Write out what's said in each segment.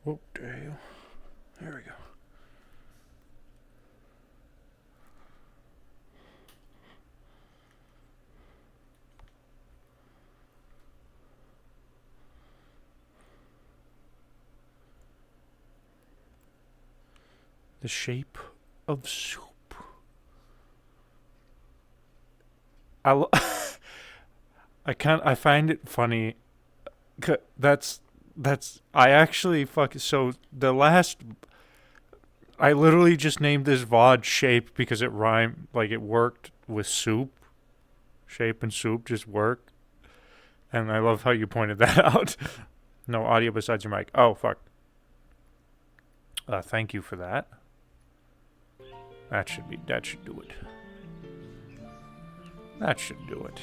What the hell? There we go. The shape of soup. I find it funny. That's I actually so the last I literally just named this VOD shape because it rhymed, like it worked with soup. Shape and soup just work. And I love how you pointed that out. No audio besides your mic. Oh fuck. Thank you for that. That should do it. That should do it.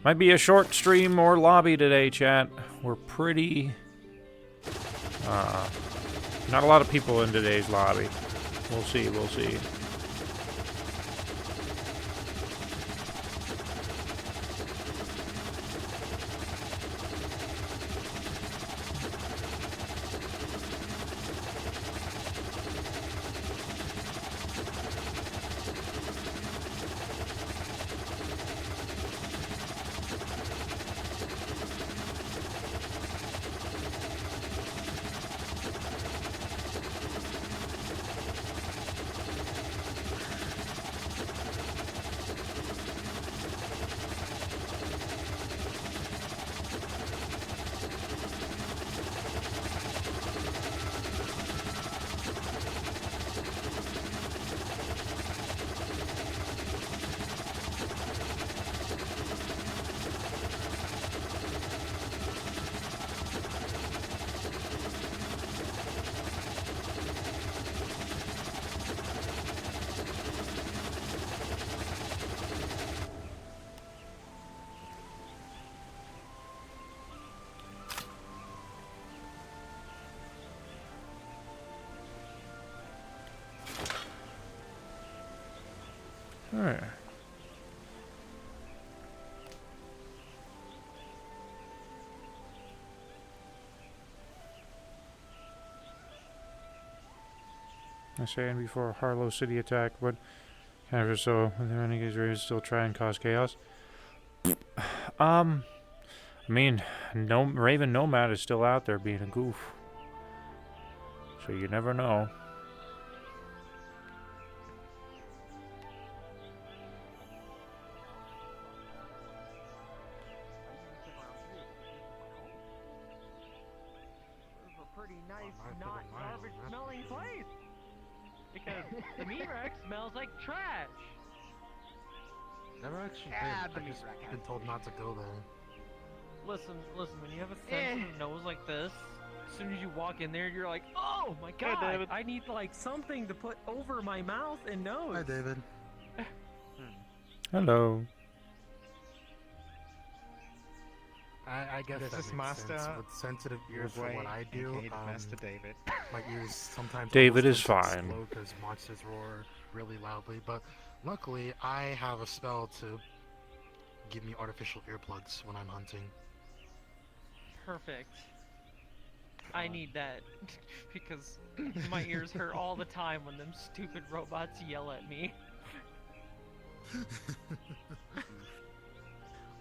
Might be a short stream or lobby today, chat. We're pretty... not a lot of people in today's lobby. We'll see, we'll see. Alright. I saying before Harlow City attack, but kind of so when the renegades are still try and cause chaos. I mean, no Raven Nomad is still out there being a goof. So you never know. The meat rack smells like trash. Never actually been. I've just been told not to go there. Listen, when you have a sensitive nose like this, as soon as you walk in there, you're like, oh my god, I need like something to put over my mouth and nose. Hi, David. Hello. I guess This that is makes Master sense. With sensitive ears for what I do, Master David. my ears sometimes David is almost fine. explode because monsters roar really loudly. But luckily, I have a spell to give me artificial earplugs when I'm hunting. Perfect. I need that because my ears hurt all the time when them stupid robots yell at me.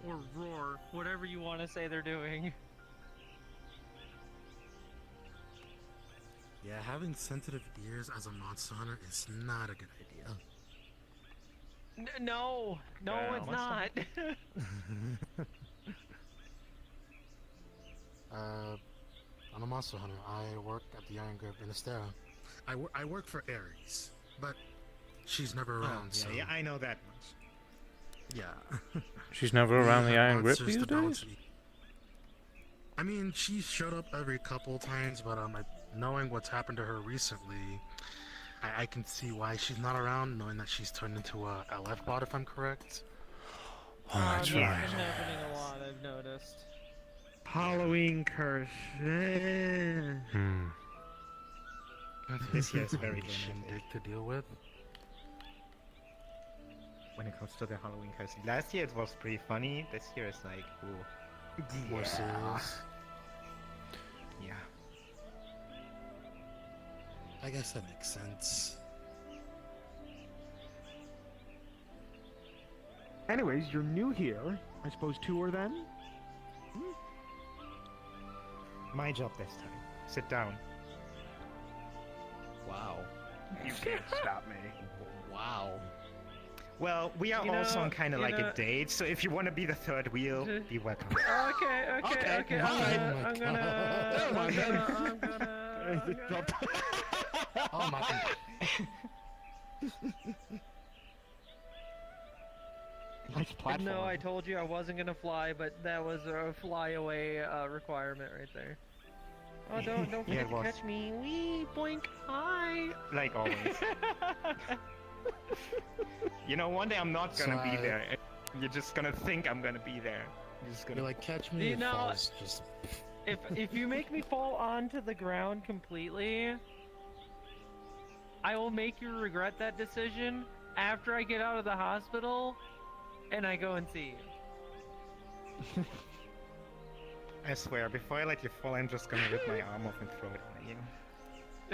Or roar, whatever you want to say they're doing. Yeah, having sensitive ears as a monster hunter is not a good idea. No, it's not. I'm a monster hunter. I work at the Iron Grove in Astera. I work for Ares, but she's never around. Yeah, so yeah, I know that much. yeah. She's never We around the have Iron Grip monsters these to balance days? the- I mean, she showed up every couple times, but knowing what's happened to her recently, I can see why she's not around. Knowing that she's turned into a LF bot, if I'm correct. Oh, that's That's right. been happening a lot, I've noticed. Halloween curse. This year is very shindig limited to deal with. when it comes to the Halloween curse. Last year it was pretty funny. This year is like, ooh. More serious. Yeah. I guess that makes sense. Anyways, you're new here. I suppose tour then? My job this time. Sit down. Wow. You can't stop me. Wow. Well, we are You also know- on kind of you like know- a date, so if you want to be the third wheel, be welcome. Okay. Okay, I'm fine. gonna. Oh my god. Nice platform. No, I told you I wasn't gonna fly, but that was a fly away requirement right there. Oh, don't Yeah, forget it to was. catch me. Wee, boink, hi. Like always. You know, one day I'm not gonna be Sorry. there. You're just gonna think I'm gonna be there. You're just gonna You're like, catch me You if know- falls. Just If you make me fall onto the ground completely, I will make you regret that decision after I get out of the hospital and I go and see you. I swear, before I let you fall, I'm just gonna rip my arm off and throw it at you.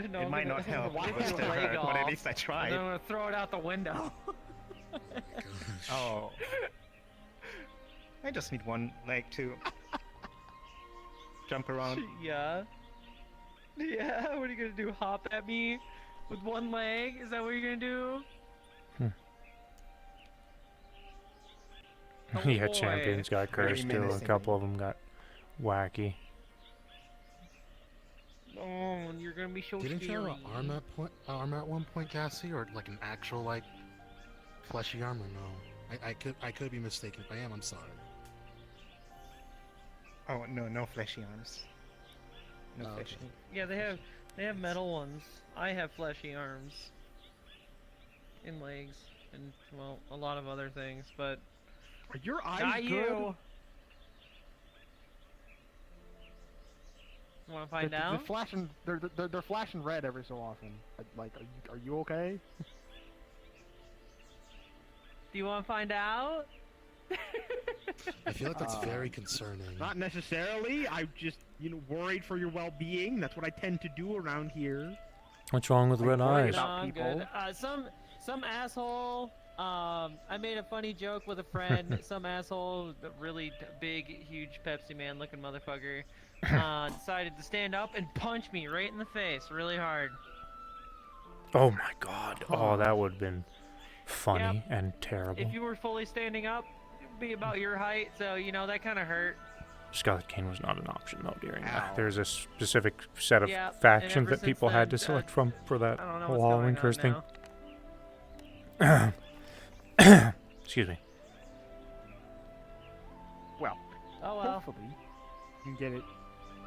No, It I'm might gonna- not help, I'm it gonna would still leg hurt, but at off, least I and tried. then I'm gonna throw it out the window. gosh. Oh. I just need one leg to jump around. Yeah. Yeah, what are you gonna do? Hop at me with one leg? Is that what you're gonna do? Oh Yeah, boy. champions got Very cursed too. A menacing. couple of them got wacky. Oh, you're gonna be so Didn't you scary. have an arm at one point, Cassie, or like an actual like fleshy arm? Or no? I could be mistaken. If I am, I'm sorry. Oh, no, no fleshy arms. No Oh, okay. fleshy. Yeah, they have metal ones. I have fleshy arms. And legs. And, well, a lot of other things, but... Are your eyes Not good? you! Wanna find They're out? flashing. They're flashing red every so often. Like, are you okay? Do you wanna find out? I feel like that's Uh, very concerning. Not necessarily. I'm just, worried for your well-being. That's what I tend to do around here. What's wrong with red worry eyes? No, about I'm people. good. Some asshole. I made a funny joke with a friend. Some asshole, really big, huge Pepsi Man looking motherfucker, decided to stand up and punch me right in the face, really hard. Oh my god. Oh, that would have been funny Yep. and terrible. If you were fully standing up, it'd be about your height, so that kind of hurt. Scarlet Cane was not an option though during that. Ow. There's a specific set of Yeah, and factions ever that people since had to then, select from for that I don't know whole what's Halloween going on curse thing. now. Excuse me. Well, Oh well. hopefully you can get it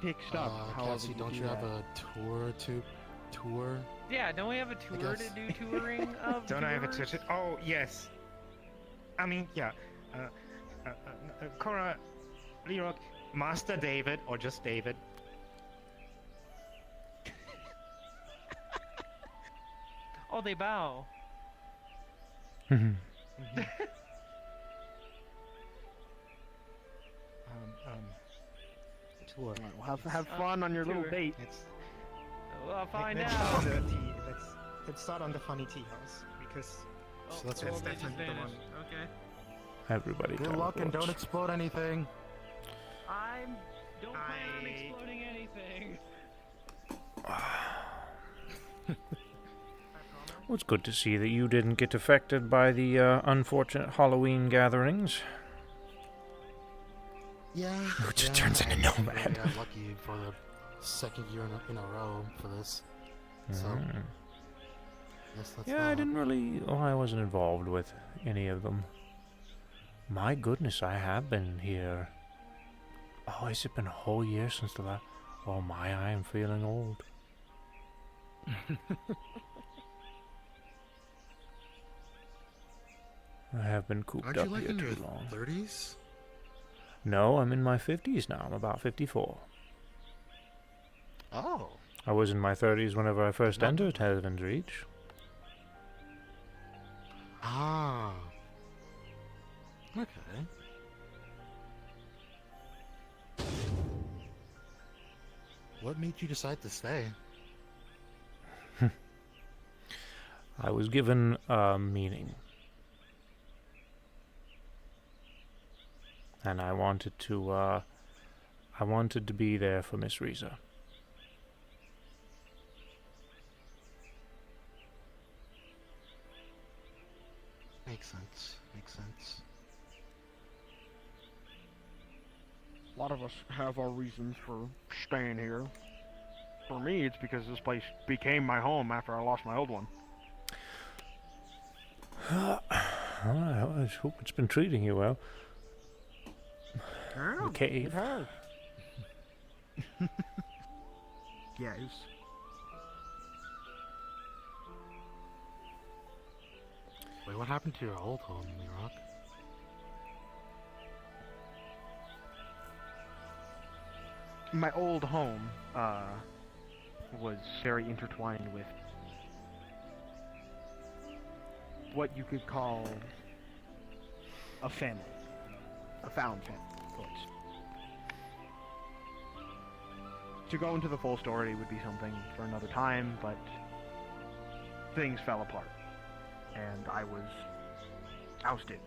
fixed up. however Cassie, don't do you have that. a tour? Yeah, don't we have a tour to guess. do touring of? Don't I have a tours? touch? Oh, yes. I mean, yeah. Cora, Lerock, Master David, or just David. Oh, they bow. Mhm. Tour. Alright, well, have fun on your little tour. date. Let's, I'll find let's out. start on the tea. Let's start on the funny tea house because Oh, So that's well, what- they just definitely the vanished. Okay. Everybody Good luck and don't teleports. explode anything. I don't plan on I- exploding anything. Well, it's good to see that you didn't get affected by the unfortunate Halloween gatherings. Yeah. Who just yeah, turns into I Nomad. got lucky for the second year in a row for this. So, Mm. yes, that's Yeah, I that. didn't really. Oh, I wasn't involved with any of them. My goodness, I have been here. Oh, has it been a whole year since the last? Oh my, I am feeling old. I have been cooped Aren't you up like here in your too long. 30s? No, I'm in my 50s now. I'm about 54. Oh. I was in my 30s whenever I first Not- entered Heaven's Reach. Ah. Okay. What made you decide to stay? I was given a meaning. And I wanted to be there for Miss Riza. Makes sense. Makes sense. A lot of us have our reasons for staying here. For me, it's because this place became my home after I lost my old one. I hope it's been treating you well. Yeah, The cave. It has. Yes. Wait, what happened to your old home, Lerock? My old home, was very intertwined with what you could call a family. A found family, of course. To go into the full story would be something for another time, but things fell apart. And I was ousted.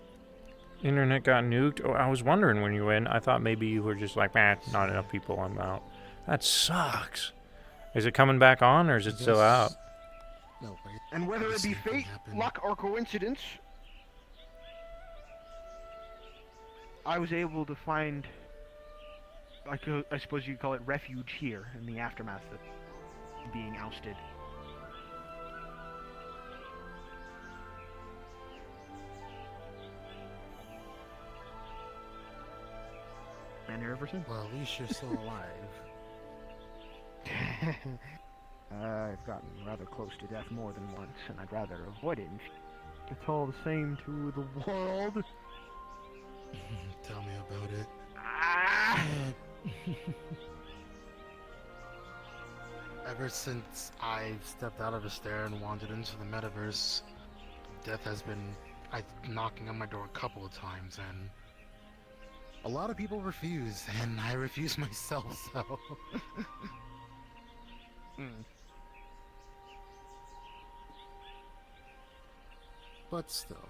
Internet got nuked. Oh, I was wondering when you went. I thought maybe you were just like, man, not enough people. I'm out. That sucks. Is it coming back on, or is it still out? No, wait. And whether it be Same thing fate, happened. luck, or coincidence, I was able to find, I suppose you'd call it refuge here in the aftermath of being ousted. Been here ever since. Well, at least you're still alive. I've gotten rather close to death more than once, and I'd rather avoid it. It's all the same to the world. Tell me about it. Ah! Ever since I've stepped out of a stair and wandered into the metaverse, death has been knocking on my door a couple of times, and a lot of people refuse, and I refuse myself, so... But still.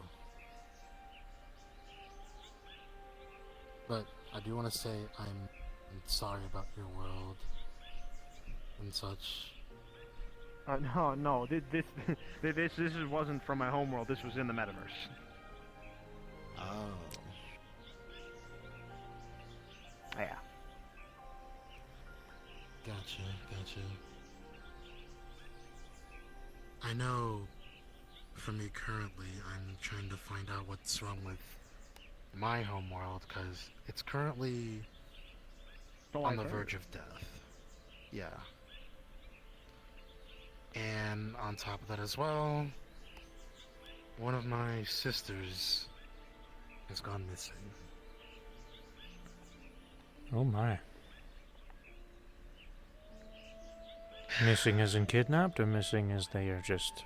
But I do want to say I'm sorry about your world and such. No, this wasn't from my homeworld. This was in the metaverse. Oh. Yeah. Gotcha. I know for me currently, I'm trying to find out what's wrong with my homeworld, because it's currently on the verge of death. Yeah. And on top of that as well, one of my sisters has gone missing. Oh my. Missing as in kidnapped, or missing as they are just...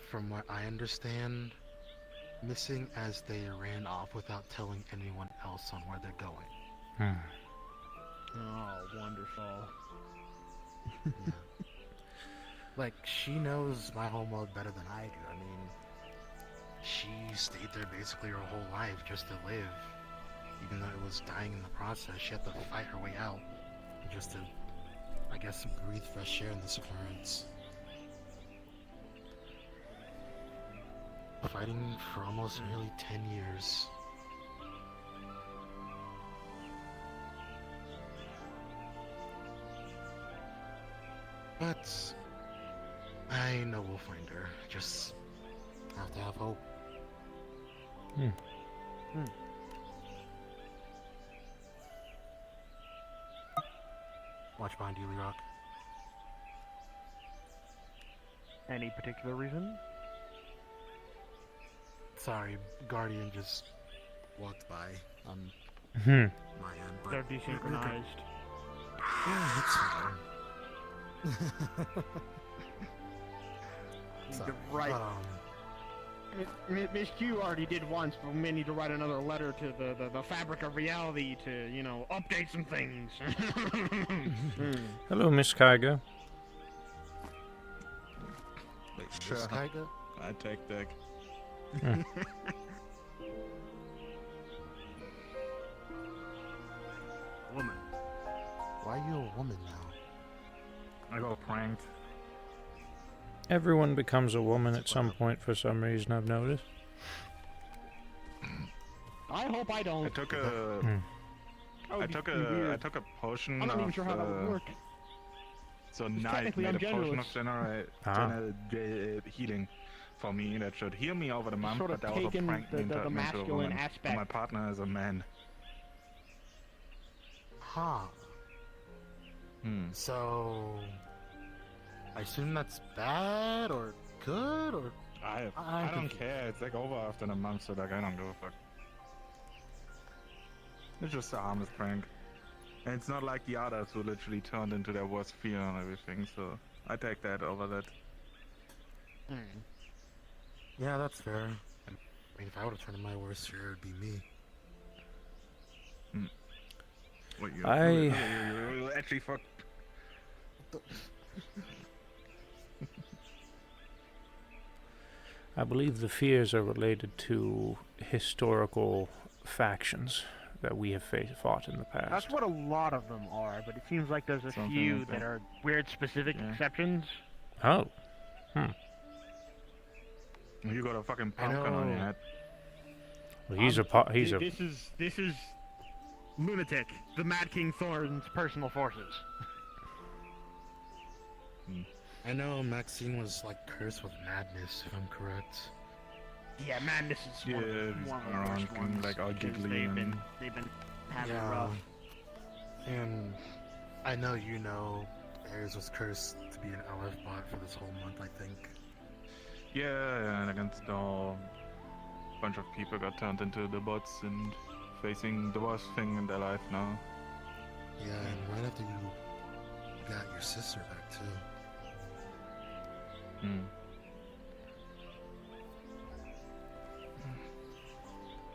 From what I understand, missing as they ran off without telling anyone else on where they're going. Oh, wonderful. Yeah. Like, she knows my homeworld better than I do. I mean, she stayed there basically her whole life just to live. Even though it was dying in the process, she had to fight her way out just to, I guess, breathe fresh air in this occurrence. Fighting for almost nearly 10 years. But I know we'll find her. Just have to have hope. Watch behind you, Lerock. Any particular reason? Sorry, Guardian just walked by on my end, but They're desynchronized. yeah, it's fine. The right. But, Miss Q already did once, but we may need to write another letter to the fabric of reality to, you know, update some things. Hello, Miss Kyga. Wait, Sure. Miss Kyga? I take that. Woman. Why are you a woman now? I got pranked. Everyone becomes a woman at some point for some reason, I've noticed. I hope I don't. I took a That would I be took pretty a weird. I took a potion I'm not even of sure how that would work. so 'Cause Knight technically made I'm a potion of genderless. healing for me that should heal me over the month, Sort of but they also taken pranked me the into into a masculine woman. And aspect. my partner is a man. Huh. So, I assume that's bad or good or I I'm don't confused. care. It's like over after a month, so like I don't give a fuck. It's just a harmless prank. And it's not like the others who literally turned into their worst fear and everything, so I take that over that. Yeah, that's fair. I mean, if I would have turned in my worst fear, it'd be me. What you I- actually fuck. I believe the fears are related to historical factions that we have fought in the past. That's what a lot of them are, but it seems like there's a Something few like that that. are weird specific Yeah. exceptions. Oh. You got a fucking I pumpkin on your know. head. Well, he's a This is lunatic, the Mad King Thorn's personal forces. I know Maxine was like cursed with madness, if I'm correct. Yeah, madness is Yeah, one of the, he's one of the going worst around ones. like all because giggly they've and- been having it rough. And I know you know Ares was cursed to be an LF bot for this whole month, I think. Yeah, and against a whole bunch of people got turned into the bots and facing the worst thing in their life now. Yeah, and right after you got your sister back too.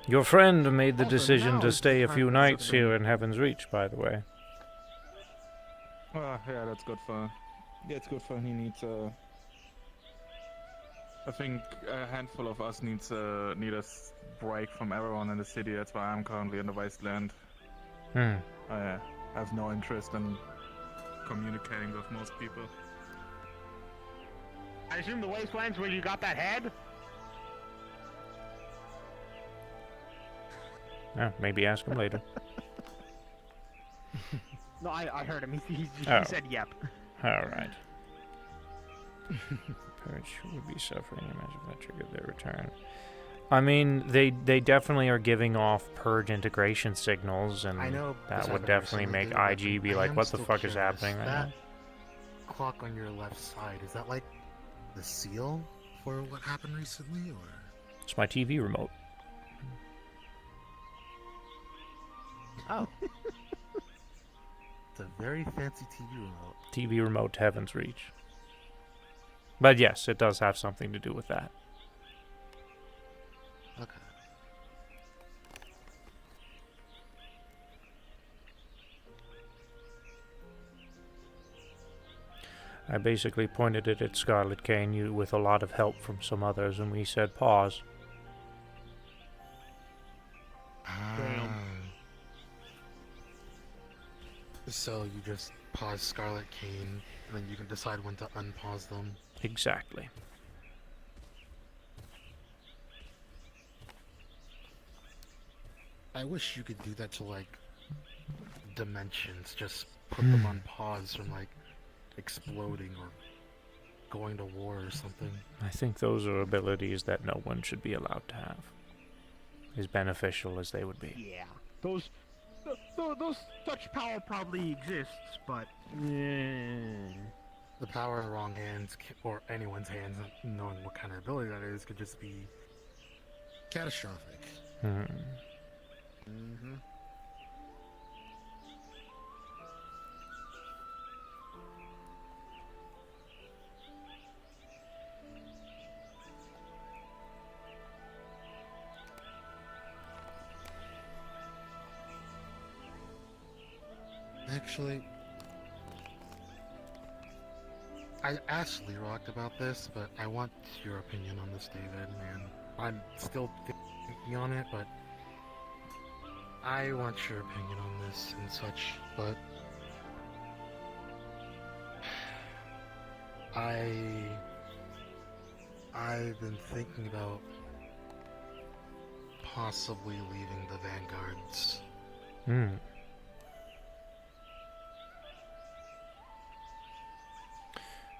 Your friend made the Also, decision now to is stay the a time few for nights something- here in Heaven's Reach, by the way. Yeah, that's good for. Yeah, it's good for. He needs I think a handful of us need a break from everyone in the city. That's why I'm currently in the wasteland. I have no interest in communicating with most people. I assume the wastelands where you got that head? Maybe ask him later. No, I heard him. He Oh. said yep. All right. Purge would be suffering. Imagine that triggered their return. I mean, they definitely are giving off purge integration signals, and I know that this would happened definitely recently, make dude, but IG be I like, am "What the still fuck is curious. happening right That now?" clock on your left side, is that like the seal for what happened recently, or? It's my TV remote. Oh. It's a very fancy TV remote. TV remote to Heaven's Reach. But yes, it does have something to do with that. Okay. I basically pointed it at Scarlet Cane with a lot of help from some others, and we said pause. So you just pause Scarlet Cane, and then you can decide when to unpause them. Exactly. I wish you could do that to like dimensions. Just put them on pause from like exploding or going to war or something. I think those are abilities that no one should be allowed to have. As beneficial as they would be. Yeah. Those such power probably exists, but The power in the wrong hands, or anyone's hands, knowing what kind of ability that is, could just be catastrophic. Mm-hmm. Actually, I asked Lerock about this, but I want your opinion on this, David, man. I'm still thinking on it, but I want your opinion on this and such, but I've been thinking about possibly leaving the Vanguards. Hmm.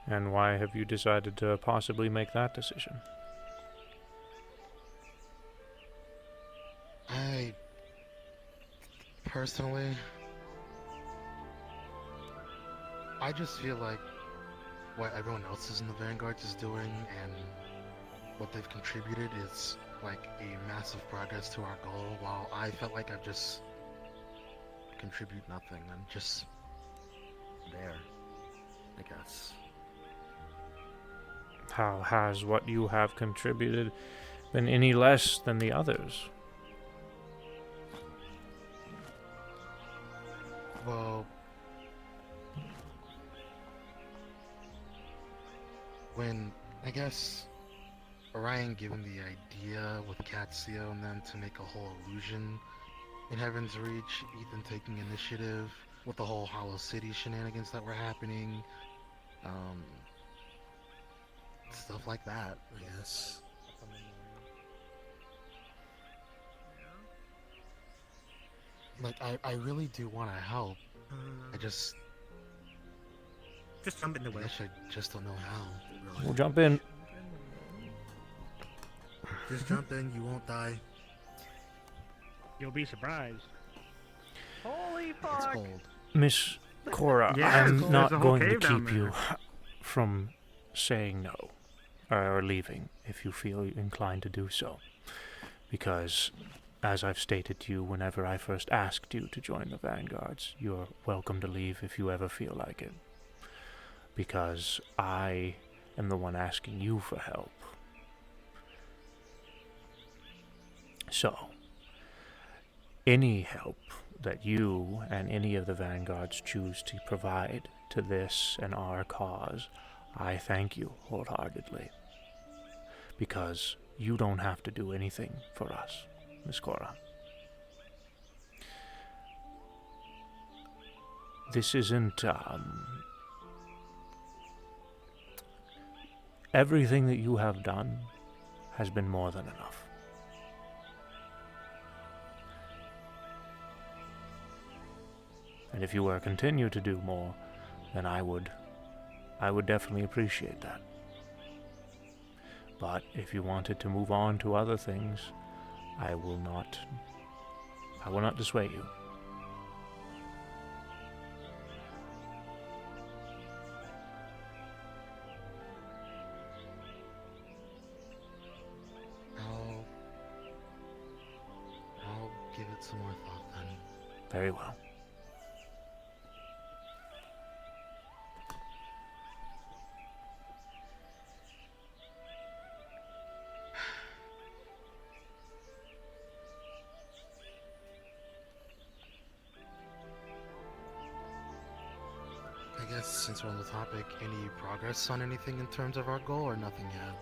And why have you decided to possibly make that decision? I personally, I just feel like what everyone else is in the Vanguards is doing and what they've contributed is like a massive progress to our goal, while I felt like I've just contribute nothing. I'm just there, I guess. How has what you have contributed been any less than the others? Well, when, I guess, Orion gave him the idea with Catsio and them to make a whole illusion in Heaven's Reach, Ethan taking initiative with the whole Hollow City shenanigans that were happening, stuff like that, I guess. Like, I really do want to help. I just jump in the I well. guess I just don't know how. Really. We'll jump in. Just jump in, you won't die. You'll be surprised. Holy It's fuck! cold. Miss Cora, Yeah, I'm there's not a whole going to cave down keep you there. from saying no or leaving if you feel inclined to do so. Because, as I've stated to you whenever I first asked you to join the Vanguards, you're welcome to leave if you ever feel like it. Because I am the one asking you for help. So, any help that you and any of the Vanguards choose to provide to this and our cause, I thank you wholeheartedly. Because you don't have to do anything for us, Miss Cora. This isn't, everything that you have done has been more than enough. And if you were to continue to do more, then I would definitely appreciate that. But if you wanted to move on to other things, I will not dissuade you. I'll give it some more thought then. Very well. I guess since we're on the topic, any progress on anything in terms of our goal or nothing yet?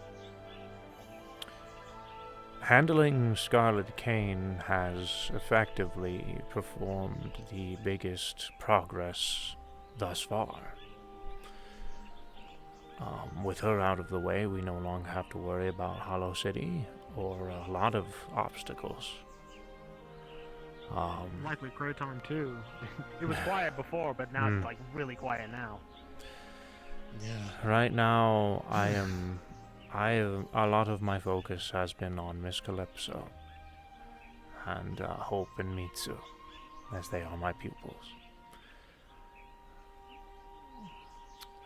Handling Scarlet Cane has effectively performed the biggest progress thus far. With her out of the way, we no longer have to worry about Hollow City or a lot of obstacles. Likely Croton too. It was quiet before, but now it's like really quiet now. Yeah. Right now, a lot of my focus has been on Miss Calypso and Hope and Mitsu, as they are my pupils.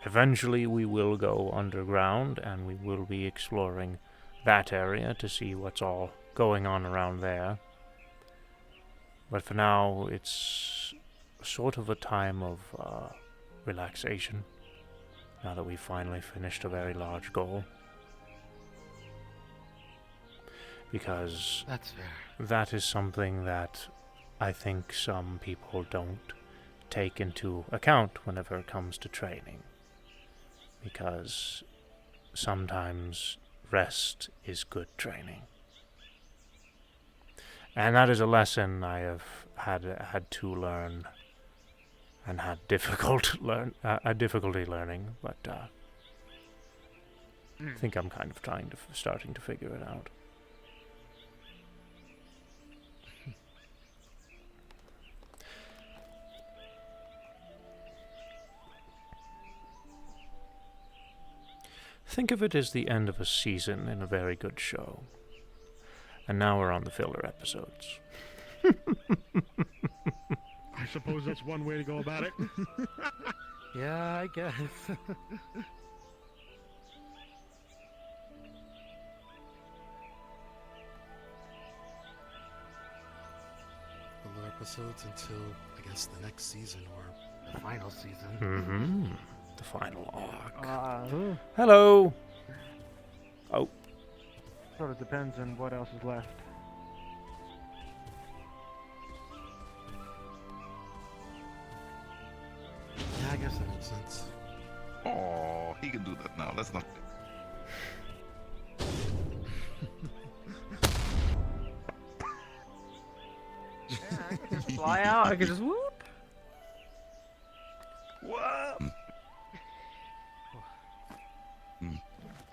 Eventually, we will go underground, and we will be exploring that area to see what's all going on around there. But for now, it's sort of a time of relaxation, now that we've finally finished a very large goal. Because That's fair. that is something that I think some people don't take into account whenever it comes to training. Because sometimes rest is good training. And that is a lesson I have had to learn and had difficulty learning, but I think I'm kind of starting to figure it out. Think of it as the end of a season in a very good show. And now we're on the filler episodes. I suppose that's one way to go about it. Yeah, I guess. Filler episodes until, I guess, the next season or the final season. Mm-hmm. The final arc. Sort Hello! Oh, of depends on what else is left. Yeah, I guess that makes sense. Oh, he can do that now. That's not. Yeah, I could just fly out. I could just whoop. What?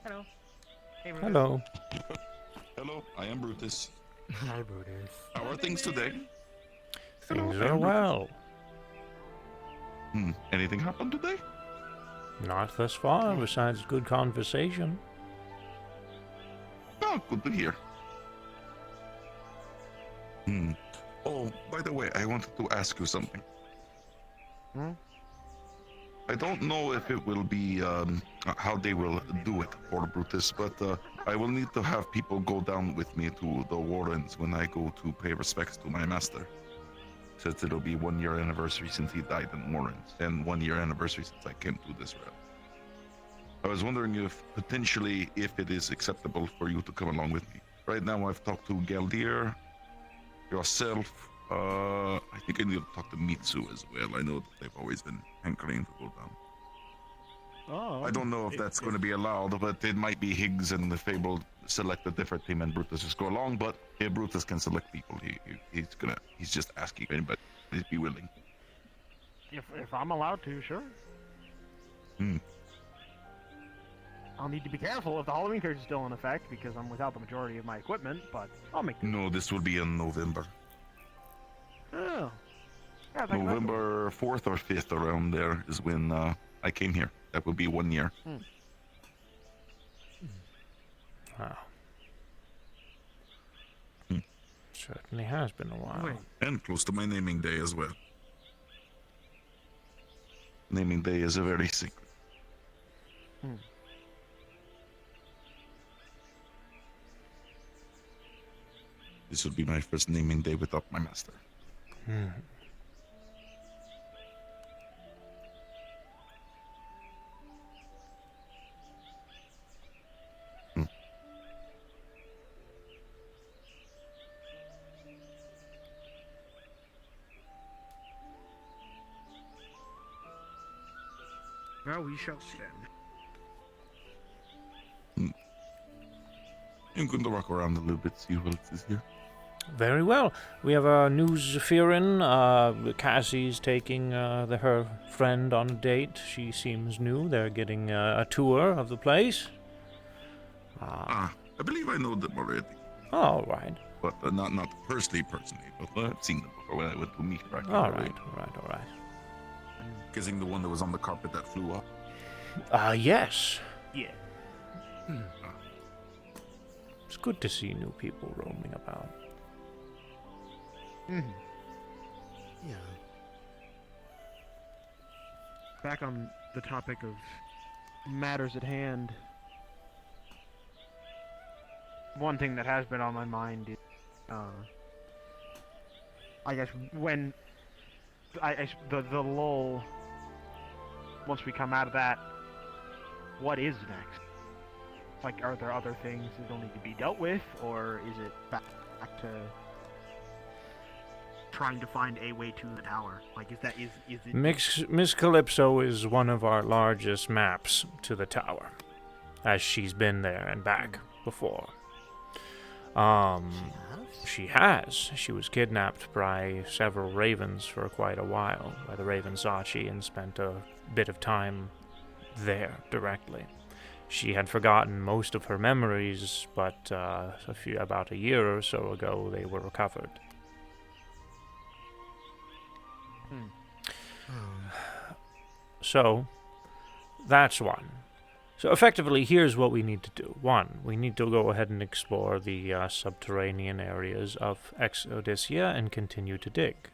Hello. Hey, Brutus. hello. Hello, I am Brutus. Hi, Brutus. How are things today? Things are well. Anything happened today? Not thus far, besides good conversation. Oh, good to hear. Oh, by the way, I wanted to ask you something. Hmm? I don't know if it will be how they will do it for Brutus, but I will need to have people go down with me to the Warrens when I go to pay respects to my master. Since it'll be 1 year anniversary since he died in Warrens, and 1 year anniversary since I came to this realm. I was wondering if potentially if it is acceptable for you to come along with me. Right now I've talked to Galdir, yourself, I think I need to talk to Mitsu as well. I know that they've always been hankering to go down. Oh, I don't know if that's going to be allowed, but it might be Higgs and the Fable select a different team and Brutus just go along, but if Brutus can select people, he's just asking if anybody would be willing. If I'm allowed to, sure. I'll need to be careful if the Halloween curse is still in effect because I'm without the majority of my equipment, but I'll make No, this will be in November. Oh. Yeah, that- November 4th or 5th around there is when I came here. That will be 1 year. Wow. Certainly has been a while. Wait. And close to my naming day as well. Naming day is a very secret. This will be my first naming day without my master. Well, we shall see then. I'm going to walk around a little bit, see what else is here. Very well. We have a new Zephyrin. Cassie's taking her friend on a date. She seems new. They're getting a tour of the place. I believe I know them already. All right. But not personally, but I've seen them before when I went to meet her. All right. Guessing the one that was on the carpet that flew up. Yes. Yeah. It's good to see new people roaming about. Yeah. Back on the topic of matters at hand, one thing that has been on my mind is, I guess when the lull, once we come out of that, what is next? Like, are there other things that don't need to be dealt with, or is it back to trying to find a way to the tower? Like, is it? Miss Calypso is one of our largest maps to the tower, as she's been there and back before. She has. She was kidnapped by several ravens for quite a while, by the Raven Sachi, and spent a bit of time there directly. She had forgotten most of her memories, but about a year or so ago, they were recovered. So, that's one. So effectively, here's what we need to do. One, we need to go ahead and explore the subterranean areas of Exodysia and continue to dig.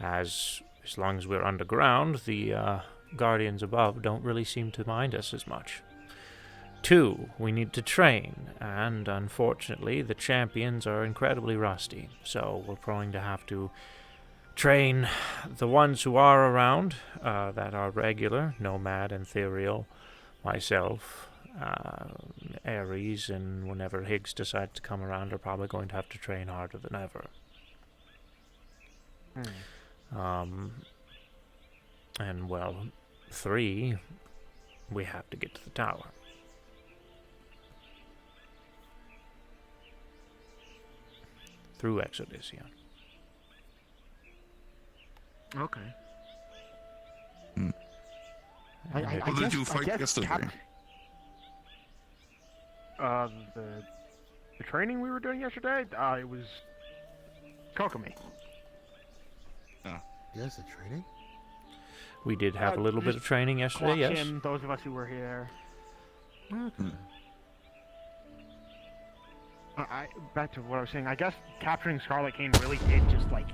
As long as we're underground, the guardians above don't really seem to mind us as much. Two, we need to train, and unfortunately, the champions are incredibly rusty, so we're going to have to train the ones who are around, that are regular, Nomad and Therial, myself, Ares, and whenever Higgs decides to come around, are probably going to have to train harder than ever. And, well, 3, we have to get to the tower. Through Exodysia. Okay. What did you fight yesterday? The training we were doing yesterday, it was Kokomi. Yes, the training? We did have a little bit of training yesterday, yes. Him, those of us who were here. Okay. Back to what I was saying, I guess capturing Scarlet Cane really did just, like,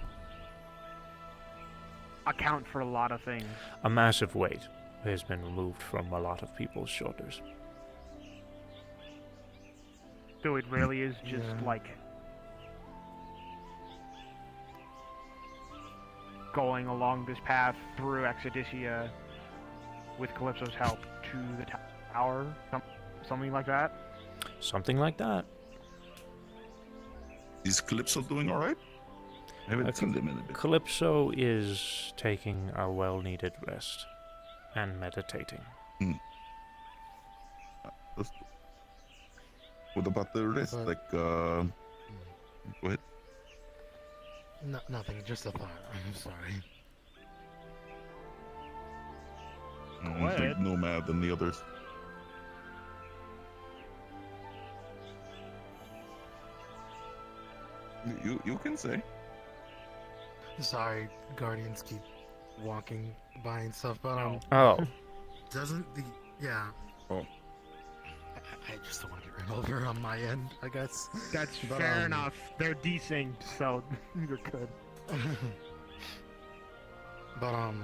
account for a lot of things. A massive weight has been removed from a lot of people's shoulders. So it really is just, like, going along this path through Exodysia with Calypso's help to the tower? Something like that? Something like that. Is Calypso doing alright? I haven't seen them in a bit. Calypso is taking a well-needed rest and meditating. What about the rest? Go ahead. Nothing, just a thought. I'm sorry. I think Nomad and the others. You can say. Sorry, Guardians keep walking by and stuff, but Oh. doesn't the Oh. I just don't want to get ran over on my end, I guess. That's But, fair enough. They're desynced, so you're good. But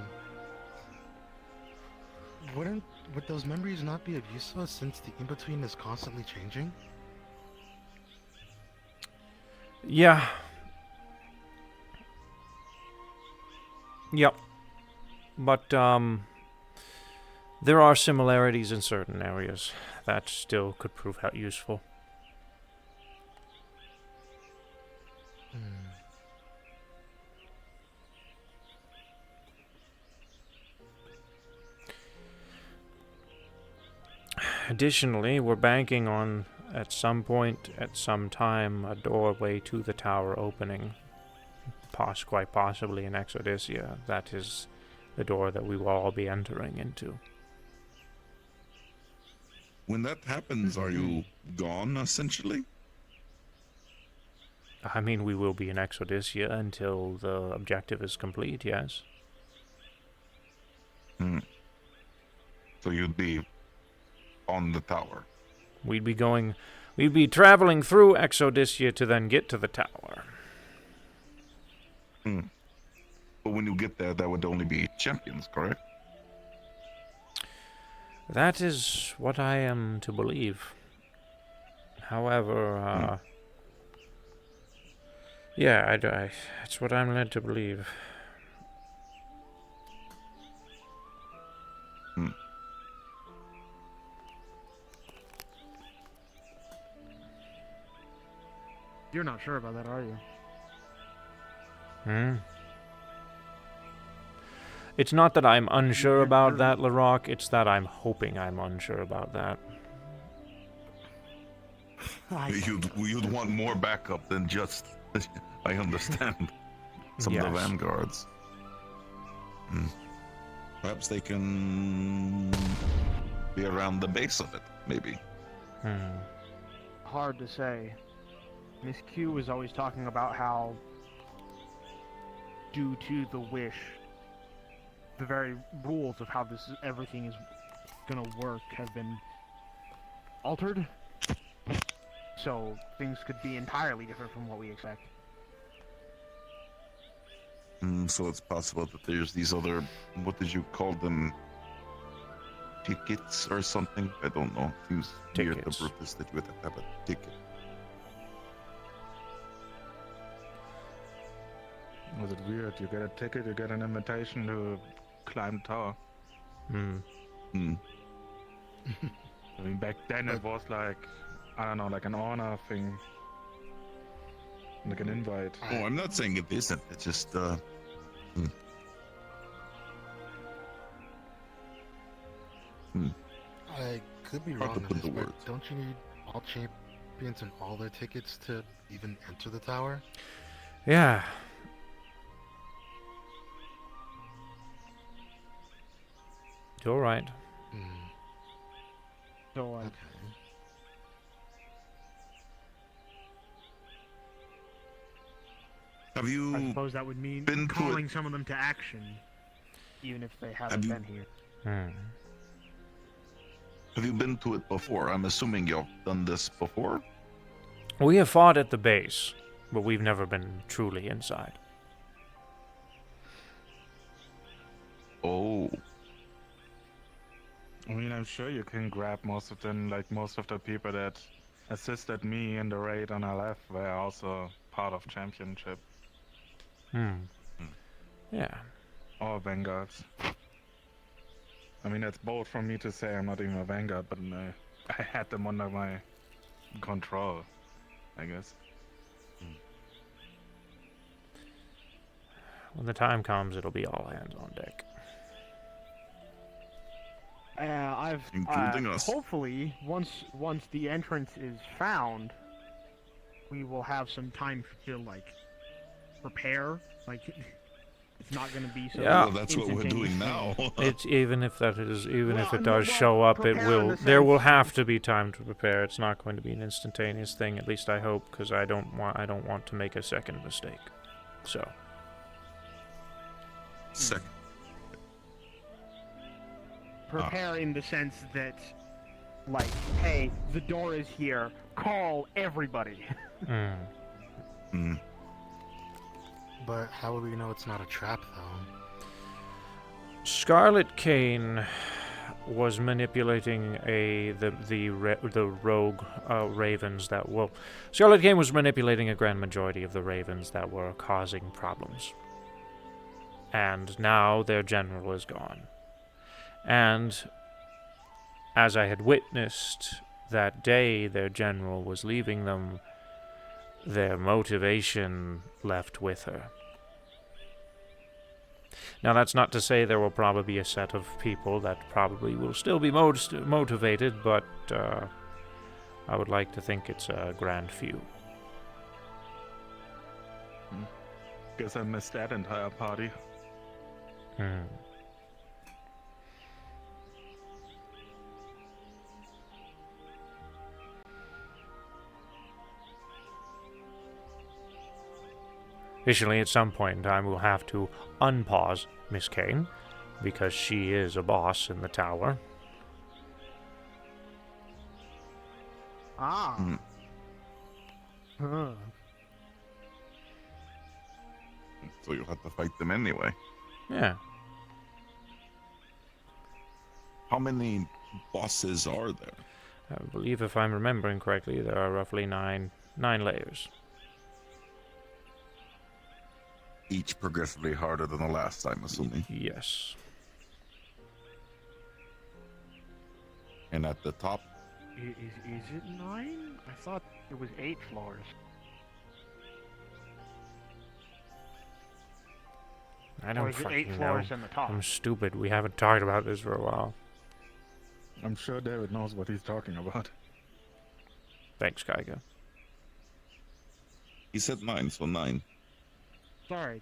would those memories not be of use to us since the in-between is constantly changing? Yeah. Yep. But, there are similarities in certain areas that still could prove how useful. Additionally, we're banking on, at some point, at some time, a doorway to the tower opening. Quite possibly in Exodysia. That is the door that we will all be entering into. When that happens, are you gone, essentially? I mean, we will be in Exodysia until the objective is complete, yes. So you'd be on the tower. We'd be traveling through Exodysia to then get to the tower. But when you get there, that would only be champions, correct? That is what I am to believe. However, yeah, it's what I'm led to believe. You're not sure about that, are you? Hmm. It's not that I'm unsure about that, Larocque. It's that I'm hoping I'm unsure about that. You'd want more backup than just. I understand. Some of the Yes. vanguards. Perhaps they can be around the base of it, maybe. Hard to say. Miss Q was always talking about how, due to the wish, the very rules of how everything is gonna work have been altered. So things could be entirely different from what we expect. So it's possible that there's these other, what did you call them? Tickets or something? I don't know. It seems weird to Tickets. Brutus that you would have a ticket. Was it weird? You get a ticket, you get an invitation to climb the tower. Hmm. I mean, back then it was like, I don't know, like an honor thing. Like an invite. Oh, I'm not saying it isn't. It's just, I could be Hard wrong to on put this, the but words. don't you need all champions and all their tickets to even enter the tower? Yeah. You're right. So Okay. have I you suppose that would mean been to calling it? some of them to action. even if they haven't you- been here. Have you been to it before? I'm assuming you've done this before. We have fought at the base, but we've never been truly inside. Oh, I mean, I'm sure you can grab most of them, like most of the people that assisted me in the raid on LF were also part of Championship Yeah. or Vanguards. I mean, that's bold for me to say. I'm not even a Vanguard, but I had them under my control, I guess. When the time comes, it'll be all hands on deck. Including us. Hopefully, once the entrance is found, We will have some time to prepare. It's not going to be so. Yeah. well, that's what we're doing now. It's even if that is even if Well, it does well, show up, it prepare in will. the There will sense- have to be time to prepare. It's not going to be an instantaneous thing. At least I hope, because I don't want to make a second mistake. So Second. prepare in the sense that, like, hey, the door is here. Call everybody. But how would we know it's not a trap, though? Scarlet Kane was manipulating the rogue ravens that Scarlet Kane was manipulating a grand majority of the ravens that were causing problems. And now their general is gone. And as I had witnessed that day their general was leaving them, their motivation left with her. Now, that's not to say there will probably be a set of people that probably will still be motivated, but I would like to think it's a grand few. Guess I missed that entire party. Additionally, at some point in time, we'll have to unpause Miss Kane, because she is a boss in the tower. Ah. Mm. Huh. So you'll have to fight them anyway. Yeah. How many bosses are there? I believe, if I'm remembering correctly, there are roughly nine layers. Each progressively harder than the last, I'm assuming. Yes. And at the top, Is it 9? I thought it was 8 floors. I Or don't is it 8 fucking know. floors and the top? I'm stupid. We haven't talked about this for a while. I'm sure David knows what he's talking about. Thanks, Geiger. He said 9, so 9. Sorry.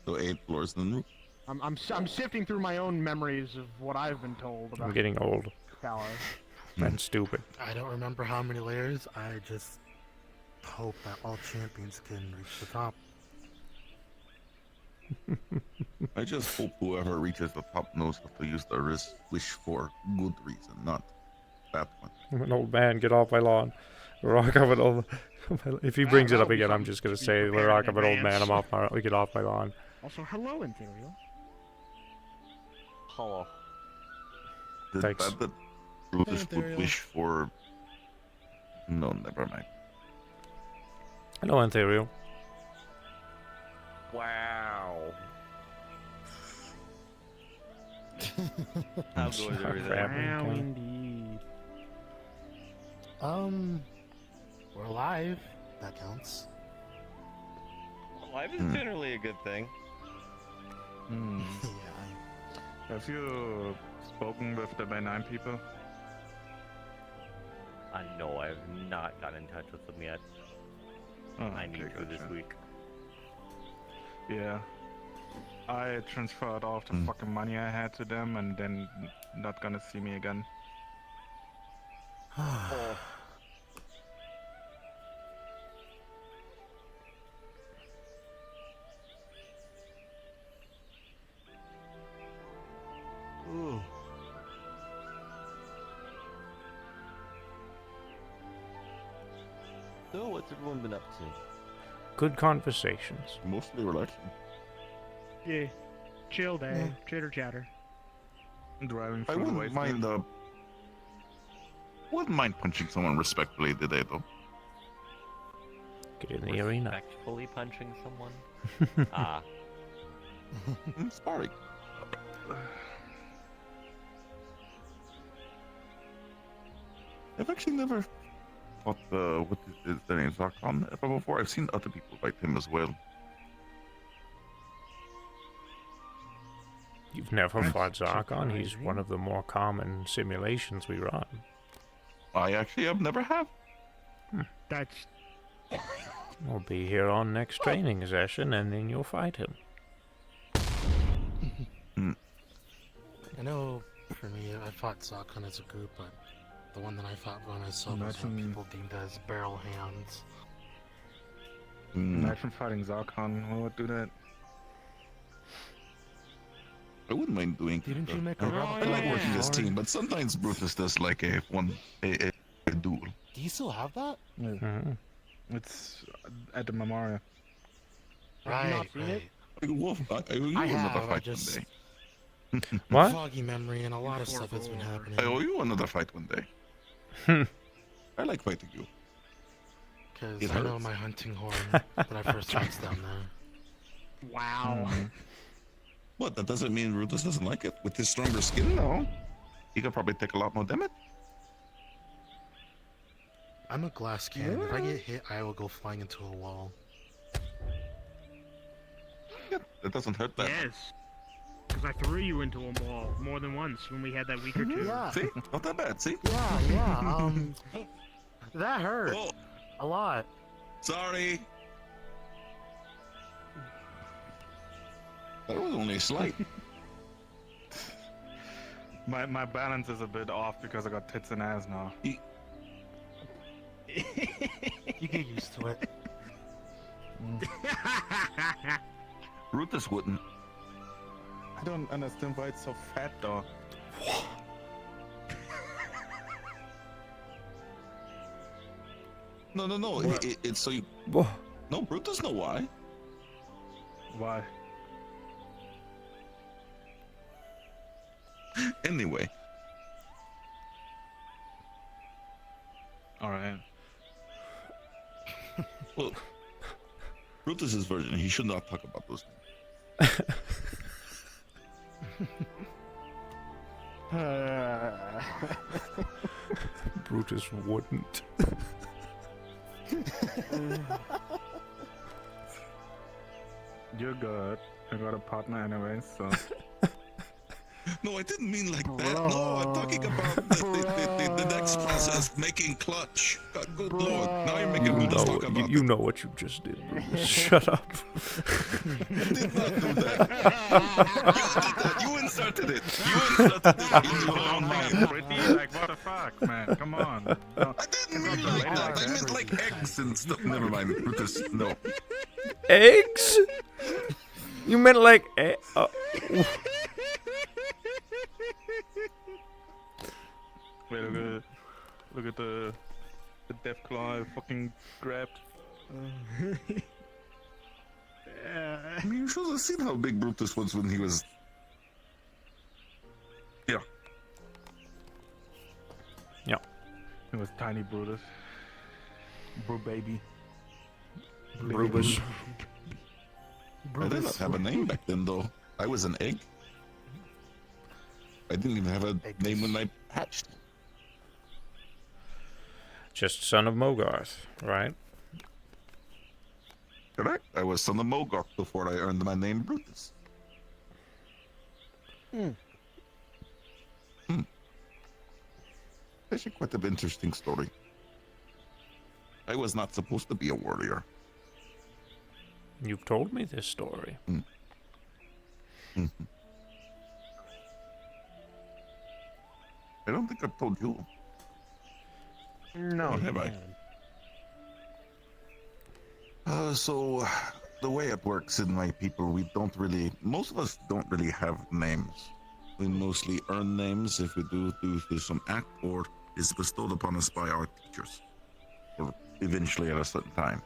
So 8 floors in the roof. I'm sifting through my own memories of what I've been told I'm about getting old Tower. and stupid. I don't remember how many layers. I just hope that all champions can reach the top. I just hope whoever reaches the top knows how to use the wish for good reason, not bad one. I'm an old man. Get off my lawn. Rock of an old. If he brings it up that'll be again, I'm something just gonna to be say, prepared "Rock in of an old man. advance." I'm off my. Get off my lawn." Also, hello, Imperial. Hello. Did Thanks. that Brutus would Imperial. wish for. No, never mind. Hello, Anthuriel. Wow. How goes Sorry, everything? crap. Wow, okay. indeed. We're alive. That counts. Life is Hmm. generally a good thing. Hmm. Yeah. Have you spoken with the Benign people? No, I have not gotten in touch with them yet. Oh, I need to this gotcha. week. Yeah. I transferred all of the Hmm. fucking money I had to them and then not gonna see me again. Oh, Ooh. so what's everyone been up to? Good conversations. Mostly relaxing. Yeah. Chill day. Chitter chatter. Driving I through the wouldn't wasteland. mind. Wouldn't mind punching someone respectfully today, though. Get in the arena. Respectfully punching someone? Ah. Sparring. I've actually never fought what is the name, Zarkon ever before. I've seen other people fight him as well. You've never That's fought Zarkon. He's surprising. one of the more common simulations we run. I actually have never have. That's We'll be here on next training session, and then you'll fight him. I know for me, I fought Zakon as a group, but the one that I fought by myself was what Imagine- people deemed as barrel hands. Imagine fighting Zarkon. Who would do that? I wouldn't mind doing. Didn't you uh, make a I rubber like yeah. working as sword? team, but sometimes Brutus does like a duel. Do you still have that? Mhm. It's at the memorial. Have you not seen it? Wolf, I owe you I another have, I fight just- one day. What? Foggy memory and a lot of Before stuff that's been war. happening. I owe you another fight one day. Hmm. I like fighting you. Because It I know hurts. my hunting horn when I first touched down there. wow. What? That doesn't mean Brutus doesn't like it. With his stronger skin, no. He could probably take a lot more damage. I'm a glass cannon. If I get hit, I will go flying into a wall. Yeah, that doesn't hurt that. Yes. Because I threw you into a wall more than once when we had that week or two. Yeah, See? Not that bad, see? yeah. That hurt Oh, a lot. sorry. That was only slight. My balance is a bit off because I got tits and ass now. You get used to it. Brutus wouldn't. I don't understand why it's so fat though. No. It's so you. Whoa. No, Brutus know why. Why? Anyway, Alright. well, Brutus is virgin. He should not talk about those things. Brutus wouldn't. You're good. I got a partner anyway, so. No, I didn't mean like that. No, I'm talking about the next process, making clutch. God, good lord. Now you're making me just talk about You it. know what you just did. Brutus. Shut up. I did not do that. You did that. You inserted it. You inserted it in your own mind. Pretty? Like, what the fuck, man? Come on. No. I didn't mean like that. I meant like eggs and stuff. Never mind. Brutus, no. Eggs? You meant like Wait, look at the death claw I fucking grabbed. I mean, you should have seen how big Brutus was when he was. Yeah. It was tiny Brutus. Bro baby. Brubus. I did not have a name back then, though. I was an egg. I didn't even have a name when I hatched. Just son of Mogarth, right? Correct. I was son of Mogarth before I earned my name Brutus. Actually, quite an interesting story. I was not supposed to be a warrior. You've told me this story. I don't think I've told you. No, Or have I? So, the way it works in my people, most of us don't really have names. We mostly earn names if we do through some act or is bestowed upon us by our teachers, or eventually at a certain time.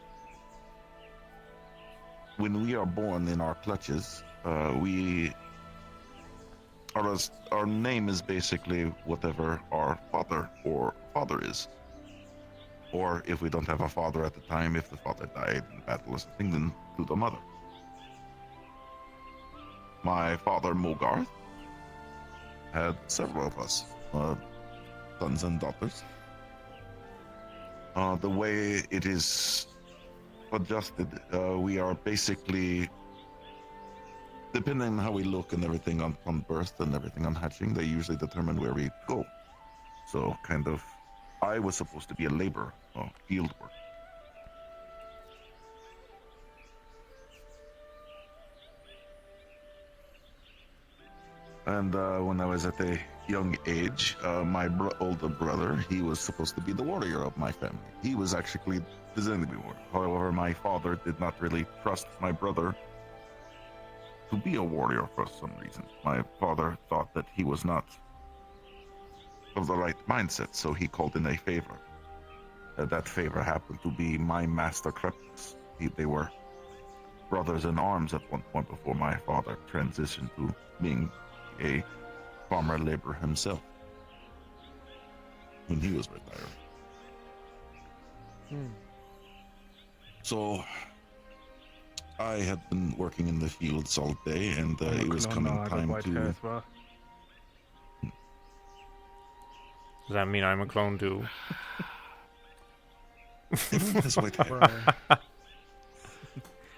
When we are born in our clutches, our name is basically whatever our father is. Or if we don't have a father at the time, if the father died in battle or something, then to the mother. My father, Mogarth, had several of us, sons and daughters. The way it is adjusted, we are basically, depending on how we look and everything on birth and everything on hatching, they usually determine where we go. So kind of, I was supposed to be a laborer, or field work. And when I was at a young age, my older brother, he was supposed to be the warrior of my family. He was actually designed to be warrior. However, my father did not really trust my brother to be a warrior for some reason. My father thought that he was not of the right mindset, so he called in a favor. That favor happened to be my master Krepus. They were brothers in arms at one point before my father transitioned to being a farmer laborer himself when he was retired. So I had been working in the fields all day, and it was coming time to. Does that mean I'm a clone too? Everyone has white hair.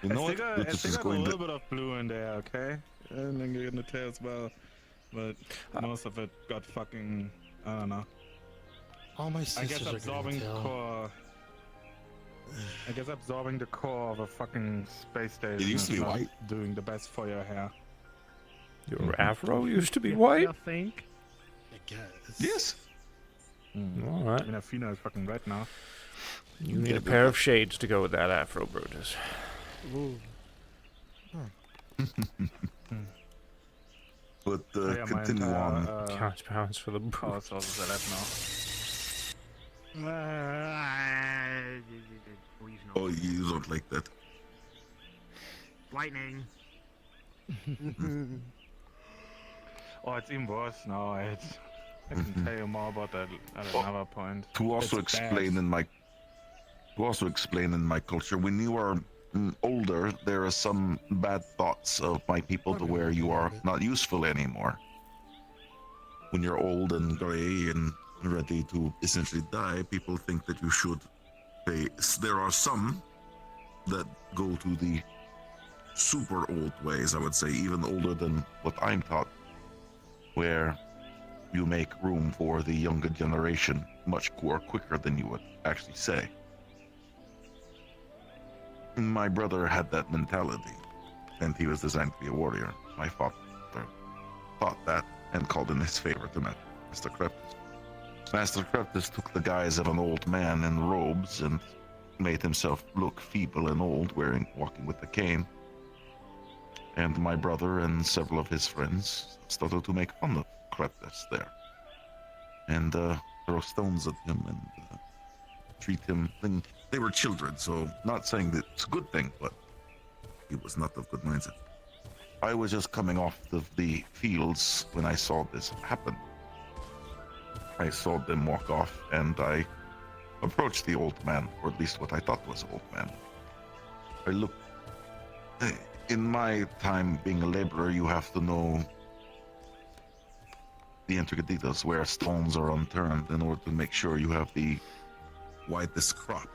You know what? I Brutus still is got a going little to. bit of blue in there, okay? And then you're gonna tell as well, but most of it got fucking, I don't know. All my I sisters guess are absorbing the gonna tell. core. I guess absorbing the core of a fucking space station. It used to is be not white. Doing the best for your hair. Your afro used to be white? You think? I guess. Yes. All right. I mean, Afina is fucking red now. You need a pair of shades to go with that afro, Brutus. Ooh. But Oh, yeah, my continue entire, on. Pounds for the power boots. sources are red now. Reasonable. Oh, you don't like that. Lightning. Oh, it's even worse now. I can tell you more about that at another point. To also It's explain bad. in my culture, when you are older, there are some bad thoughts of my people to where you are not useful anymore. When you're old and gray and ready to essentially die, people think that you should pay. There are some that go to the super old ways, I would say, even older than what I'm taught, where you make room for the younger generation much more quicker than you would actually say. My brother had that mentality, and he was designed to be a warrior. My father thought that and called in his favor to Master Kreptis. Master Kreptis took the guise of an old man in robes and made himself look feeble and old, walking with a cane. And my brother and several of his friends started to make fun of Kreptis there, and throw stones at him and treat him. And they were children, so not saying that it's a good thing, but he was not of good mindset. I was just coming off of the fields when I saw this happen. I saw them walk off, and I approached the old man, or at least what I thought was old man. I looked. In my time being a laborer, you have to know the intricate details, where stones are unturned, in order to make sure you have the widest crop.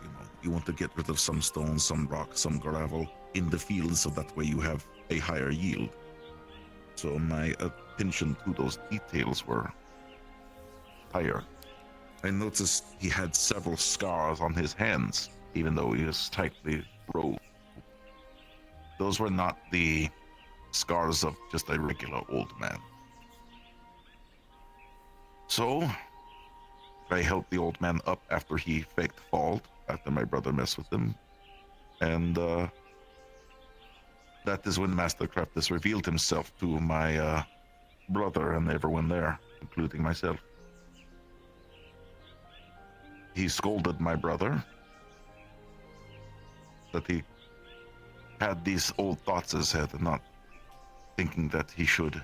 You want to get rid of some stones, some rock, some gravel in the field, so that way you have a higher yield. So my attention to those details were higher. I noticed he had several scars on his hands, even though he was tightly robed. Those were not the scars of just a regular old man. So I helped the old man up after he faked fault, after my brother messed with him. And that is when Master Kreptis revealed himself to my brother and everyone there, including myself. He scolded my brother that he had these old thoughts in his head and not thinking that he should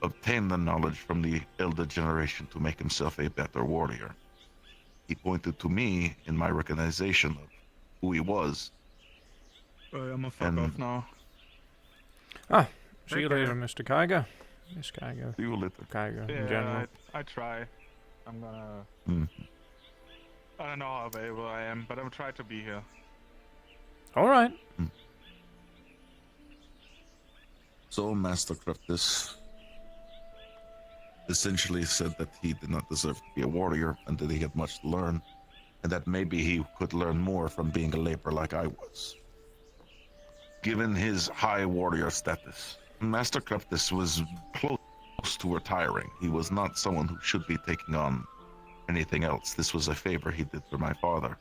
obtain the knowledge from the elder generation to make himself a better warrior. He pointed to me in my recognition of who he was. I'm a fuck off now. Ah, see you later, Mr. Kaiga. Miss Kaiga. See you later. Kaiga in Yeah, general. I try. I'm gonna... I don't know how available I am, but I'm trying to be here. All right. So Master Kreptis essentially said that he did not deserve to be a warrior and that he had much to learn, and that maybe he could learn more from being a laborer like I was. Given his high warrior status, Master Kreptis was close to retiring. He was not someone who should be taking on anything else. This was a favor he did for my father.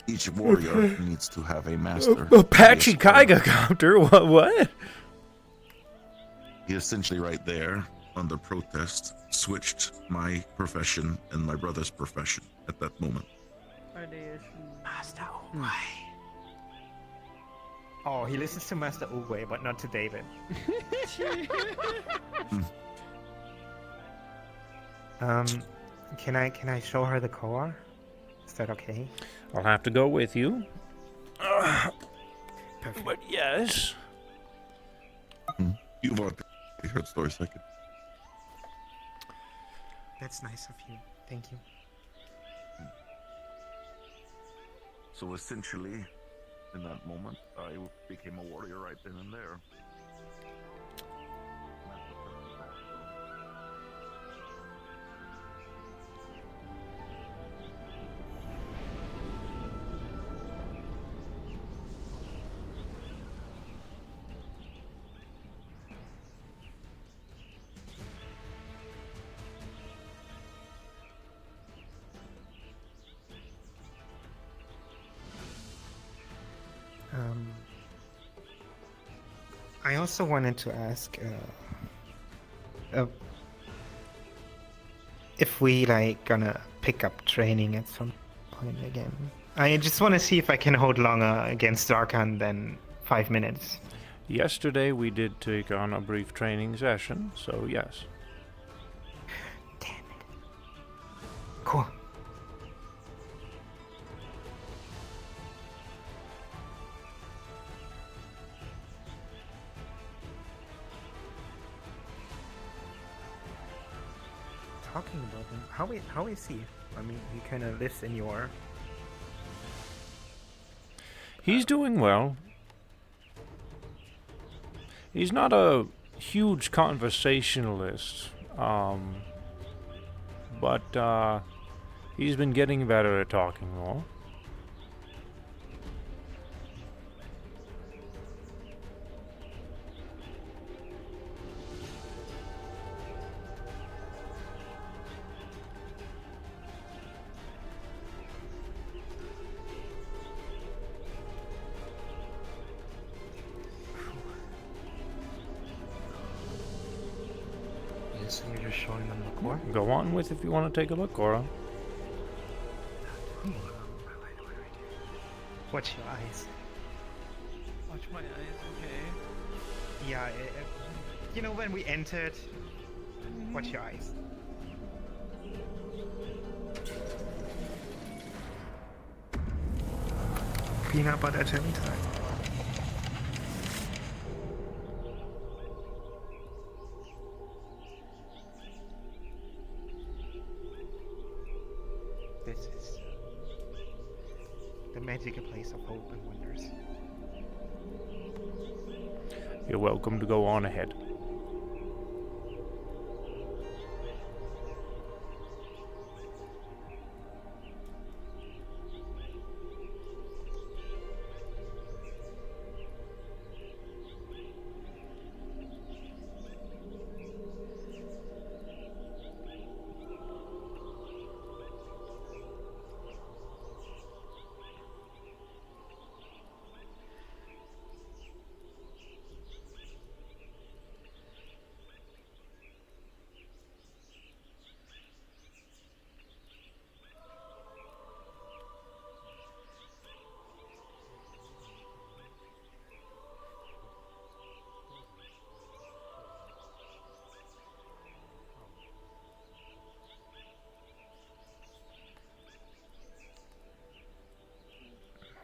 Each warrior needs to have a master. Apache Kaiga copter? What? He essentially right there, under protest, switched my profession and my brother's profession at that moment. Master Uwe. Oh, he listens to Master Uwe, but not to David. Can I show her the core? Is that okay? I'll have to go with you. Perfect. But yes. You've already heard stories like it. That's nice of you. Thank you. So essentially, in that moment, I became a warrior right then and there. I also wanted to ask if we gonna pick up training at some point again. I just want to see if I can hold longer against Darkan than 5 minutes. Yesterday we did take on a brief training session, so yes. Damn it. Cool. Talking about him, how is he? I mean, he kind of lives in your... He's doing well. He's not a huge conversationalist, but he's been getting better at talking more. So you're just showing them the core? Go on with if you want to take a look, Cora. Watch your eyes. Watch my eyes, okay? Yeah, you know when we entered, watch your eyes. Peanut butter jelly time. This is the magical place of hope and wonders. You're welcome to go on ahead.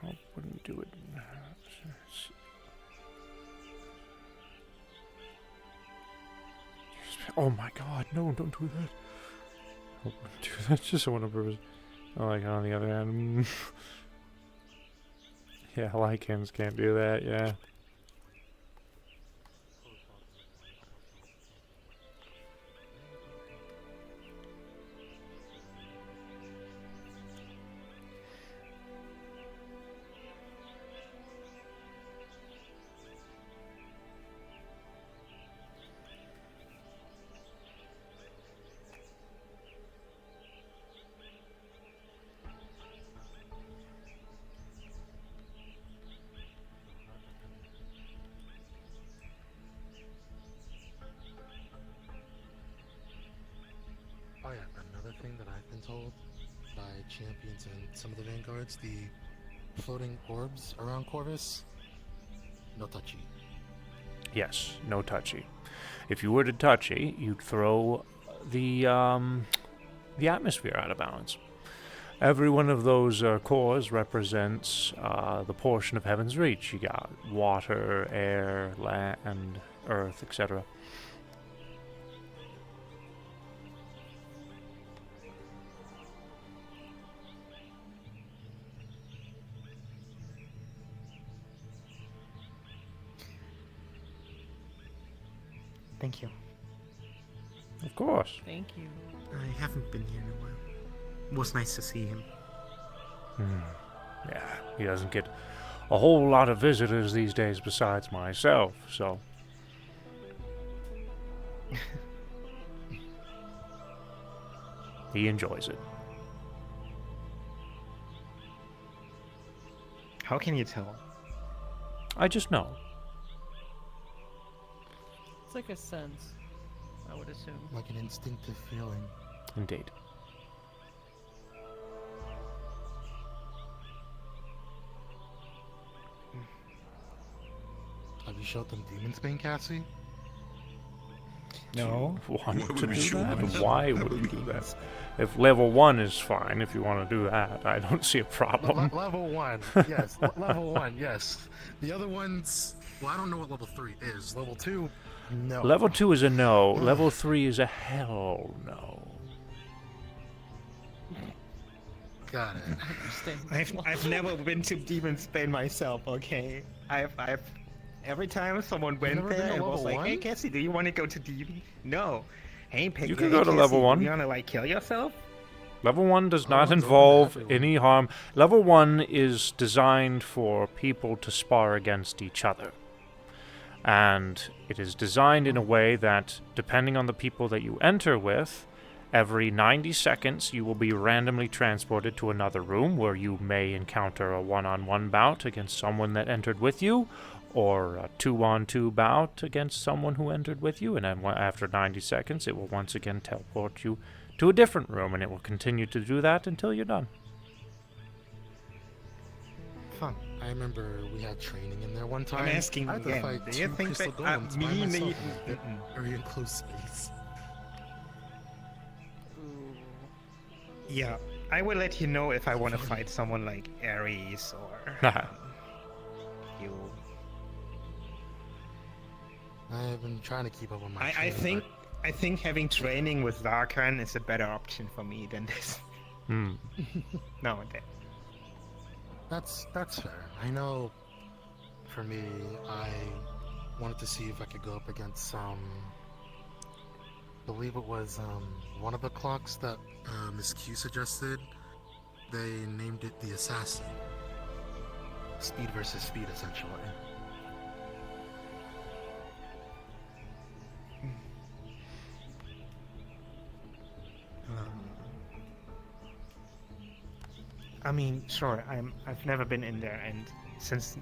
I wouldn't do it. Oh my god, no, don't do that. I wouldn't do that, just on purpose. I like on the other hand. Yeah, lichens can't do that, yeah. Oh yeah, another thing that I've been told by champions and some of the vanguards, the floating orbs around Corvus, no touchy. Yes, no touchy. If you were to touchy, you'd throw the atmosphere out of balance. Every one of those cores represents the portion of Heaven's Reach. You got water, air, land, earth, etc. Thank you. Of course. Thank you. I haven't been here in a while. It was nice to see him. Yeah, he doesn't get a whole lot of visitors these days besides myself, so... he enjoys it. How can you tell? I just know. It's like a sense, I would assume. Like an instinctive feeling. Indeed. Have you showed them Demon's Bane, Cassie? No. Want Why to would we do show that? them? Why would we do that? If level 1 is fine, if you want to do that, I don't see a problem. Level 1, yes. Level 1, yes. The other ones, well, I don't know what level 3 is. Level 2, no. Level 2 is a no. Level 3 is a hell no. Got it. I've never been to Demon Spain myself. Okay, I've every time someone went never been there to and was level like, "Hey one? Cassie, do you want to go to Demon?" No. Hey, Peggy, You can hey, go to Cassie, level 1. Do you want to like kill yourself? Level 1 does not one's open to involve everyone. any harm. Level 1 is designed for people to spar against each other. And it is designed in a way that, depending on the people that you enter with, every 90 seconds you will be randomly transported to another room where you may encounter a one-on-one bout against someone that entered with you, or a 2-on-2 bout against someone who entered with you, and then after 90 seconds it will once again teleport you to a different room, and it will continue to do that until you're done. Fun. I remember we had training in there one time. I'm asking I had to again. fight Do you 2 think crystal that golems by me myself need? in a very enclosed space. Yeah, I will let you know if I want to fight someone like Ares or you. I've been trying to keep up with my I training, think having training with Zarkan is a better option for me than this. Hmm. Nowadays. That's fair. I know for me, I wanted to see if I could go up against I believe it was one of the clocks that Miss Q suggested. They named it the Assassin. Speed versus speed, essentially. I mean, sure. I've never been in there, and since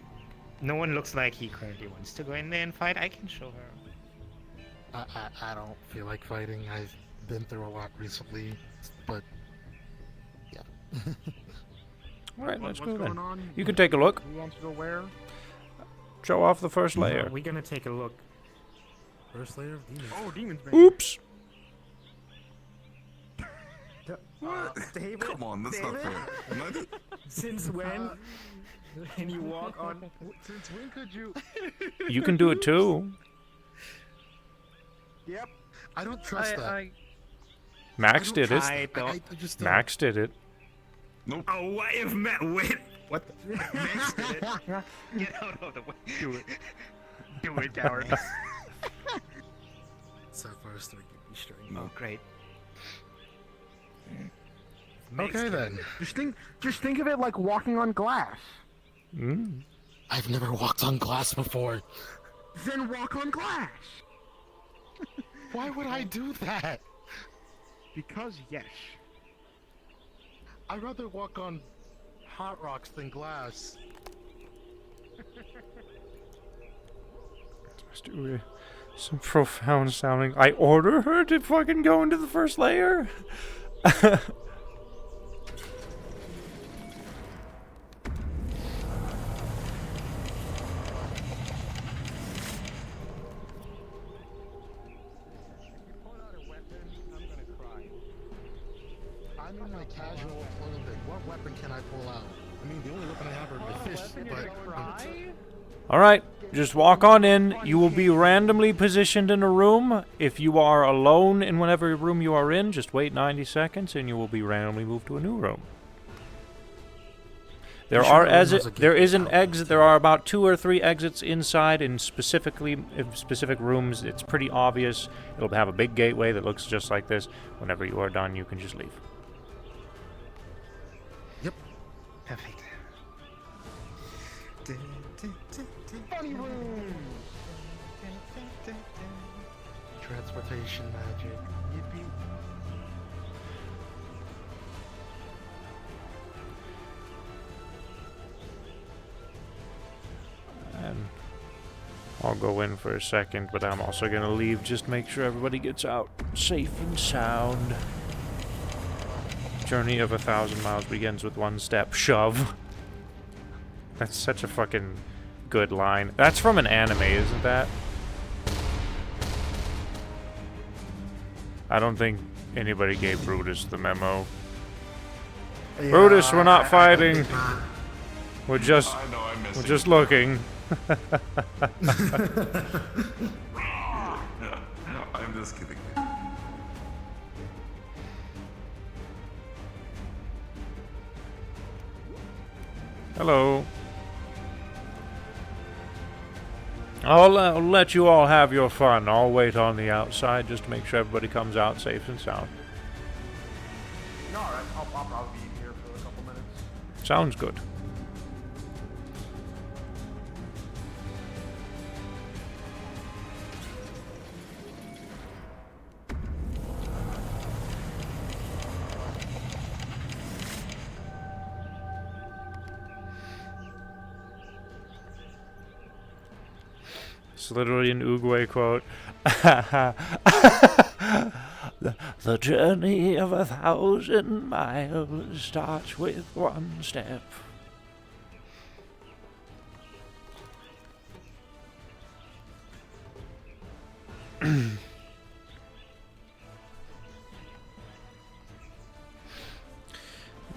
no one looks like he currently wants to go in there and fight, I can show her. I don't feel like fighting. I've been through a lot recently, but yeah. Alright, let's What's go going then. on? You can take a look. Who wants to go where? Show off the first layer. We're gonna take a look. First layer of demons. Oh, Demon's Bane. Oops! David, Come on, that's not fair. Not- since when? Can you walk on? Since when could you? You can do it too. Yep. I don't trust that. Max I don't did it. trust I that. don't. I just don't. Max did it. Nope. Oh, what if wait? What? Max did it. Get out of the way. Do it. Do it, coward. Sapphire Star, give me strength. Mm. Oh, great. Okay then. Just think of it like walking on glass. Mm. I've never walked on glass before. Then walk on glass. Why would I do that? Because yes. I'd rather walk on hot rocks than glass. Some profound sounding. I order her to fucking go into the first layer? I'm in my casual clothing. What weapon can I pull out? I mean, the only weapon I have are my fists, but Alright, just walk on in. You will be randomly positioned in a room. If you are alone in whatever room you are in, just wait 90 seconds and you will be randomly moved to a new room. There sure are the room has a gate there is an out? exit. There are about 2 or 3 exits inside, and specifically in specific rooms, it's pretty obvious. It'll have a big gateway that looks just like this. Whenever you are done, you can just leave. Perfect. Funny room. transportation magic. Yippee. And I'll go in for a second, but I'm also going to leave just to make sure everybody gets out safe and sound. Journey of 1,000 miles begins with one step. Shove. That's such a fucking good line. That's from an anime, isn't that? I don't think anybody gave Brutus the memo. Brutus, we're not fighting. We're just I know, I miss we're it. just looking. I'm just kidding. Hello. I'll let you all have your fun. I'll wait on the outside just to make sure everybody comes out safe and sound. No, alright, I'll probably be here for a couple minutes. Sounds good. It's literally an Oogway quote. The journey of 1,000 miles starts with one step.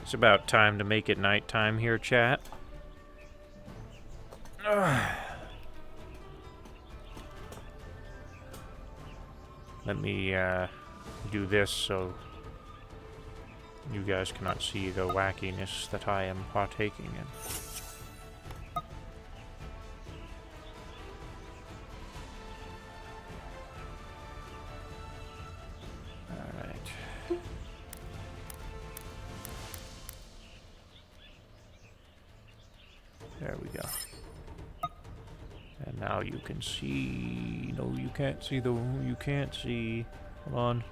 It's about time to make it nighttime here, chat. Let me do this so you guys cannot see the wackiness that I am partaking in. Alright. There we go. And now you can see... No, you can't see the... You can't see... Hold on.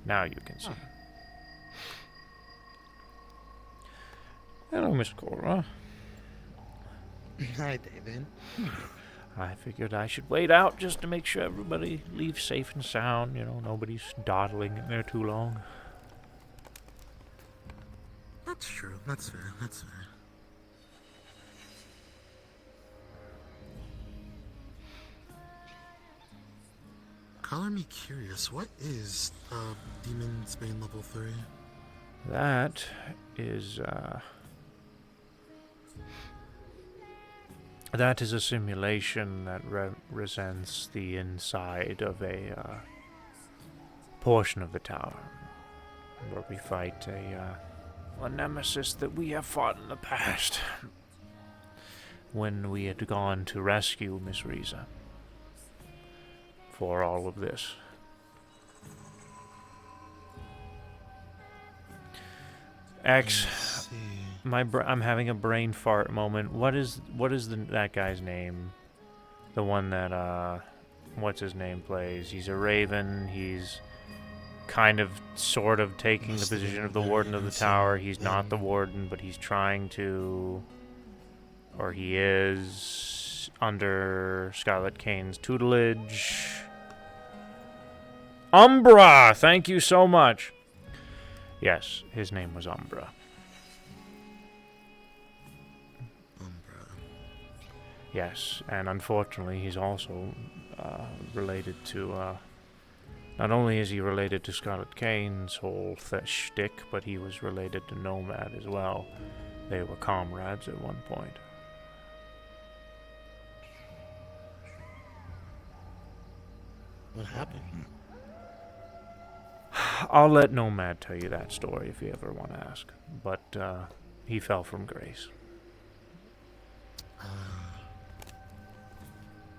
Now you can see. Hello, Miss Cora. Hi, David. I figured I should wait out just to make sure everybody leaves safe and sound. You know, nobody's dawdling in there too long. That's true. That's fair. That's fair. Color me curious. What is Demon's Bane level 3? That is a simulation that represents the inside of a portion of the tower, where we fight a nemesis that we have fought in the past when we had gone to rescue Miss Riza for all of this. X, I'm having a brain fart moment. What is that guy's name? The one that what's his name plays? He's a raven. He's kind of sort of taking the position of the warden of the tower. He's not the warden, but he's trying to, or he is under Scarlet Kane's tutelage. Umbra! Thank you so much. Yes, his name was Umbra. Yes, and unfortunately he's also related to, not only is he related to Scarlet Kane's whole shtick, but he was related to Nomad as well. They were comrades at one point. What happened? I'll let Nomad tell you that story if you ever want to ask. But he fell from grace.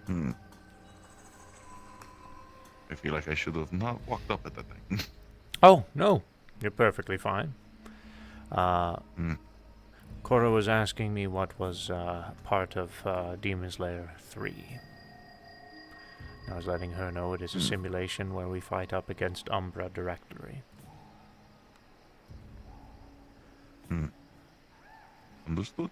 I feel like I should have not walked up at that thing. Oh, no. You're perfectly fine. Cora was asking me what was part of Demon Slayer 3. I was letting her know it is a simulation where we fight up against Umbra directly. Understood?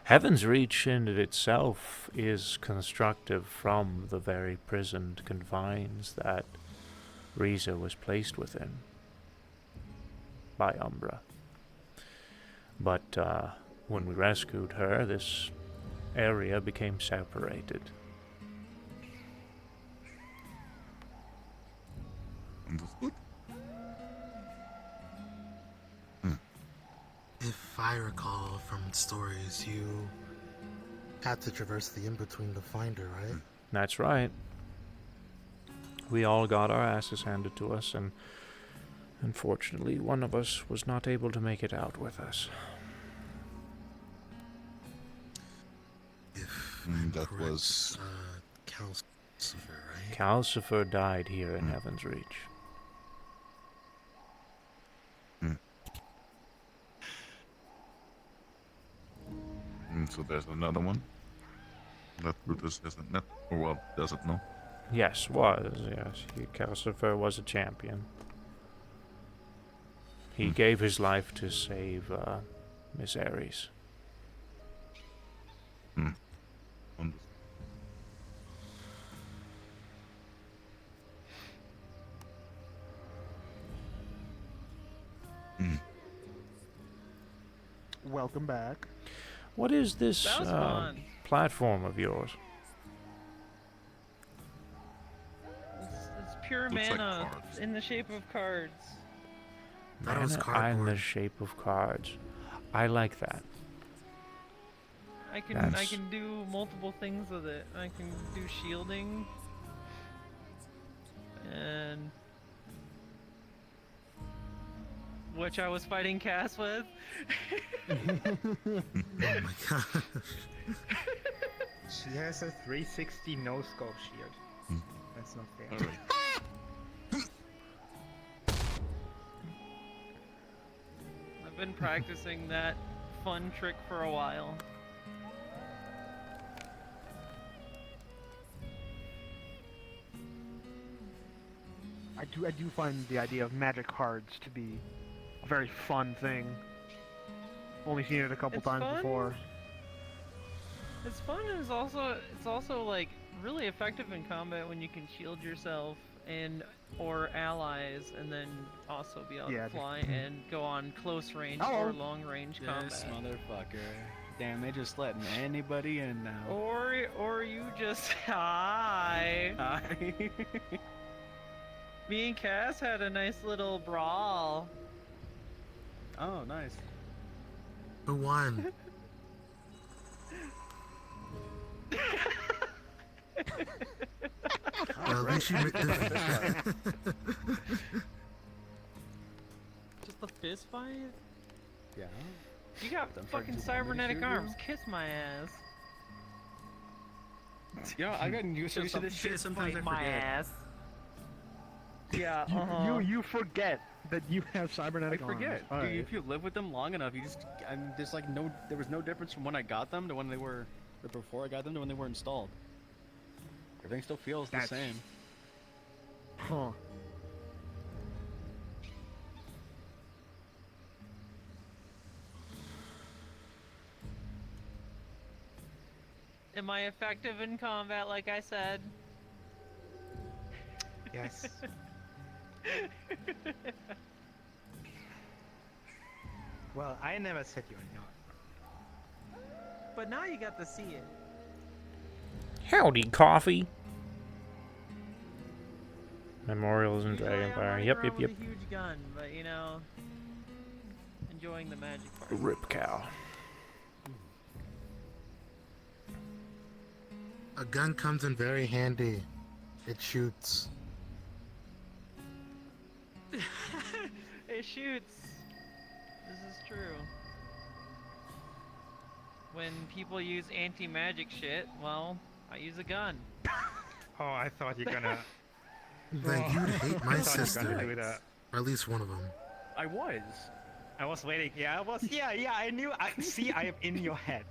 Heaven's Reach in itself is constructive from the very prisoned confines that Riza was placed within by Umbra. But when we rescued her, this area became separated. Understood? If I recall from stories, you had to traverse the in-between to find her, right? That's right. We all got our asses handed to us, and unfortunately, one of us was not able to make it out with us. If That correct, was Calcifer, right? Calcifer died here in Heaven's Reach. So there's another one that Brutus hasn't met, or well, doesn't know. Yes. Calcifer was a champion. He gave his life to save Miss Ares. Understood. Welcome back. What is this That was fun. platform of yours? It's pure Looks like mana cards. in the shape of cards. Thought it was Mana in cardboard. the shape of cards. I like that. I That's- can do multiple things with it. I can do shielding and which I was fighting Cass with. Oh my god. She has a 360 no scope shield. That's not fair. Alright. I've been practicing that fun trick for a while. I do find the idea of magic cards to be a very fun thing. Only seen it a couple It's times fun. before. It's fun and it's also like really effective in combat when you can shield yourself and or allies and then also be able Yeah, to just- fly and go on close range Hello. or long range This combat. motherfucker. Damn, they just letting anybody in now. Or you just hi. Hi. Me and Cass had a nice little brawl. Oh, nice. Who won? Well, at least you made Just a fist fight? Yeah. You got Don't fucking forget to want me to cybernetic shoot you? arms. Kiss my ass. You know, I've gotten used to Just a this shit. fist Sometimes I fight my forget. ass. Yeah, You forget that you have I cybernetic arms. forget. All Dude, right. if you live with them long enough, you just, there's like no, there was no difference from when I got them to when they were, or before I got them to when they were installed. Everything still feels That's- the same. Huh. Am I effective in combat like I said? Yes. Well, I never said you're not. But now you got to see it. Howdy, coffee. Memorials and Usually I'm Dragonfire. running Yep, around yep, yep. with a huge gun, but you know, enjoying the magic part. Rip cow. A gun comes in very handy. It shoots. It shoots. This is true. When people use anti-magic shit, well, I use a gun. Oh, I thought you're gonna. Then you'd hate my I thought you were sister. gonna do that. Or at least one of them. I was. I was waiting. Yeah, I was. Yeah, I knew. I see. I am in your head.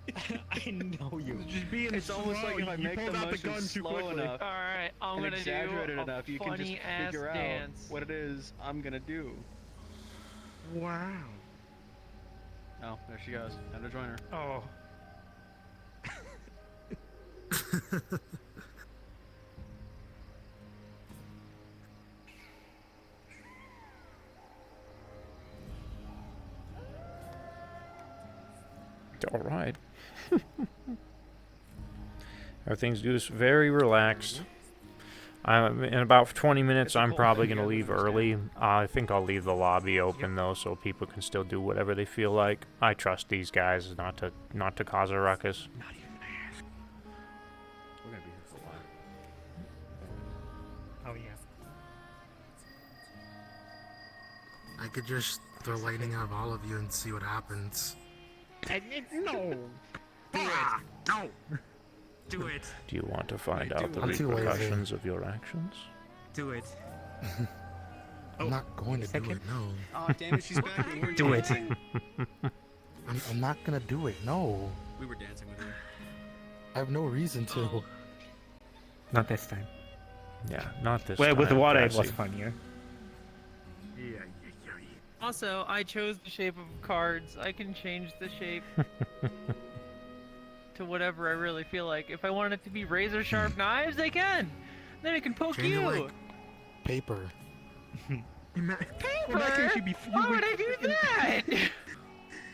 I know you. Just being It's almost like if I make the motion slow enough All right, I'm and gonna exaggerate do it a enough, you can just funny ass figure out dance. what it is I'm gonna do. Wow. Oh, there she goes. Time to join her. Oh. All right. Everything's just very relaxed. In about 20 minutes, It's a I'm cool probably thing, going to you leave guys early. I think I'll leave the lobby open though, so people can still do whatever they feel like. I trust these guys not to cause a ruckus. Not even ask. I could just throw lightning out of all of you and see what happens. No. Do it. No. Do it. Do you want to find I out do. the I'm too lazy. repercussions of your actions? Do it. I'm not going to do it, no. Oh damn it, she's back. We were Do it. dancing. I'm not gonna do it, no. We were dancing with her. I have no reason to. Oh. Not this time. Yeah, not this Well, time. with the water, it Cassie. was funnier. Also, I chose the shape of cards. I can change the shape to whatever I really feel like. If I want it to be razor sharp knives, I can. Then it can poke Change it you. like paper. In that Paper? case, you'd be. Why would I do that?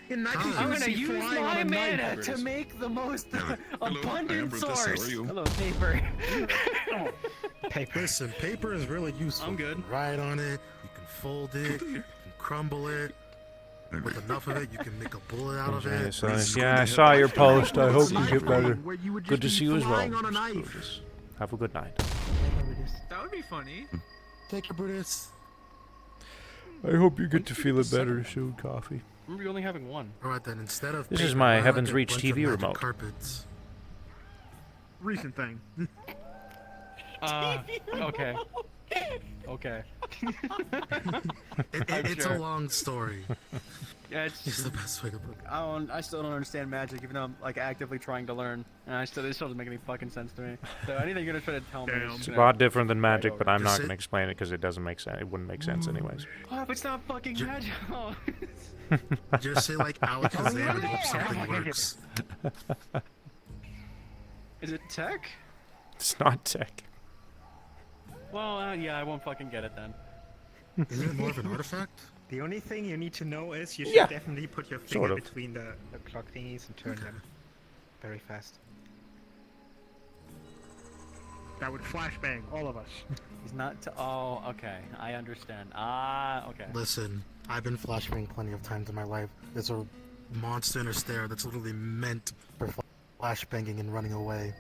In that case, I'm you would gonna be use flying my on a knife. mana to make the most Hello, abundant Amber, this, how source. are you? Hello, paper. Listen, paper is really useful. I'm good. You can write on it, you can fold it, you can crumble it. With enough of it, you can make a bullet out of it. Yeah, I saw your post. I hope you Knife get better. drawing, where you would Good to just see be you as well. flying on a Mr. knife. Brutus. Have a good night. That would be funny. Take your Brutus. I hope you get to feel it better soon, Coffee. Remember, you're only having one. Alright then, instead of This is paper, my why not Heaven's get a Reach bunch TV of magic remote. Carpets. Recent thing. Okay. Okay. It's sure. a long story. Yeah, It's it's. the best way to put it. I still don't understand magic, even though I'm like actively trying to learn, and it still doesn't make any fucking sense to me. So anything you're gonna try to tell me, Damn. is It's a gonna- lot different than magic, but I'm not Just going to sit- explain it because it doesn't make sense. It wouldn't make sense anyways. Oh, if it's not fucking Ju- magic. Oh. Just say like Alakazam and hope something works. Is it tech? It's not tech. Well, yeah, I won't fucking get it then. Isn't it more of an artifact? The only thing you need to know is you should Yeah. definitely put your Sort finger of. between the clock thingies and turn them very fast. That would flashbang all of us. He's not. Oh, okay. I understand. Ah, okay. Listen, I've been flashbang plenty of times in my life. There's a monster in a stair that's literally meant for flashbanging and running away.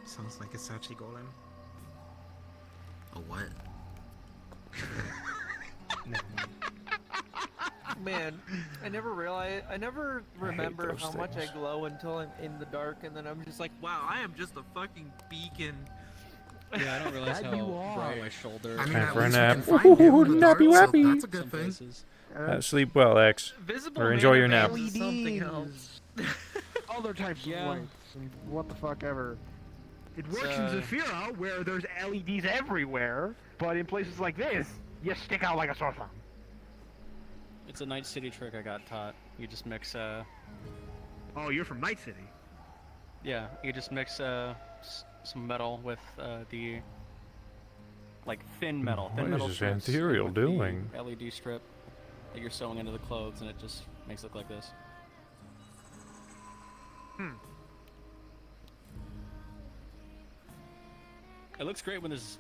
Sounds like a Sachi Golem. A what? Never mind. Man, I never remember those how much I things. glow until I'm in the dark, and then I'm just like, wow, I am just a fucking beacon. Yeah, I don't realize That how you are. bright my shoulder. I mean, Time at for a least we nap. can find you in the dark, Nappy so wappy. that's a good Some thing. places. Sleep well, X. Visible Or enjoy your mana nap. is something else. Other types Yeah. of lights and what the fuck ever. It works in Uh, Zafira where there's LEDs everywhere, but in places like this, you stick out like a sore thumb. It's a Night City trick I got taught. You just mix, Oh, you're from Night City. yeah, you just mix, some metal with, the, like, thin metal. What Thin is metal this strips ethereal with the doing? LED strip that you're sewing into the clothes, and it just makes it look like this. It looks great when there's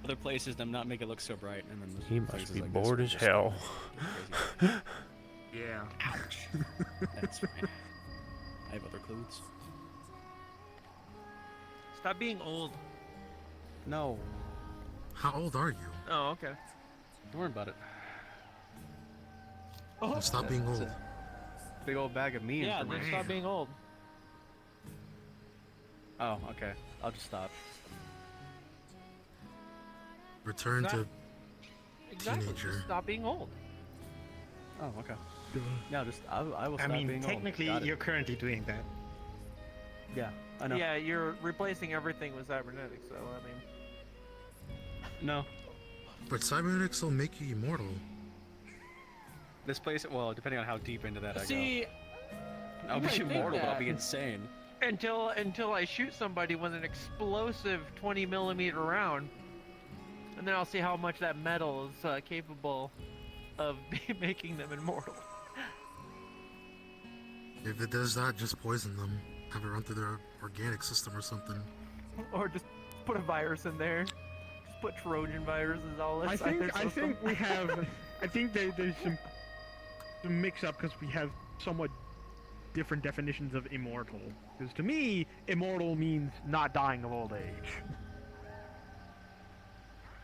other places that not make it look so bright, and then there's He must places be like this bored where as it's hell. crazy. Yeah. Ouch. That's right. I have other clothes. Stop being old. No, How old are you? Oh, okay. don't worry about it. Well, stop being It's old. a big old bag of me. Yeah, then information. stop being old. Oh, okay. I'll just stop. Return Stop. to Exactly. Teenager. Just stop being old. Oh, okay. No, just I will I stop mean, being technically, old. Got it. you're currently doing that. Yeah, I know. Yeah, you're replacing everything with cybernetics, so I mean. No, But cybernetics will make you immortal. this place. Well, depending on how deep into that See, I go, I'll you be might think immortal, but I'll be that. insane. until I shoot somebody with an explosive 20mm round, and then I'll see how much that metal is capable of making them immortal. If it does that, just poison them. Have it run through their organic system or something. Or just put a virus in there. Just put Trojan viruses all I inside their think system. we have. I think there's some mix-up because we have somewhat different definitions of immortal. Because to me, immortal means not dying of old age,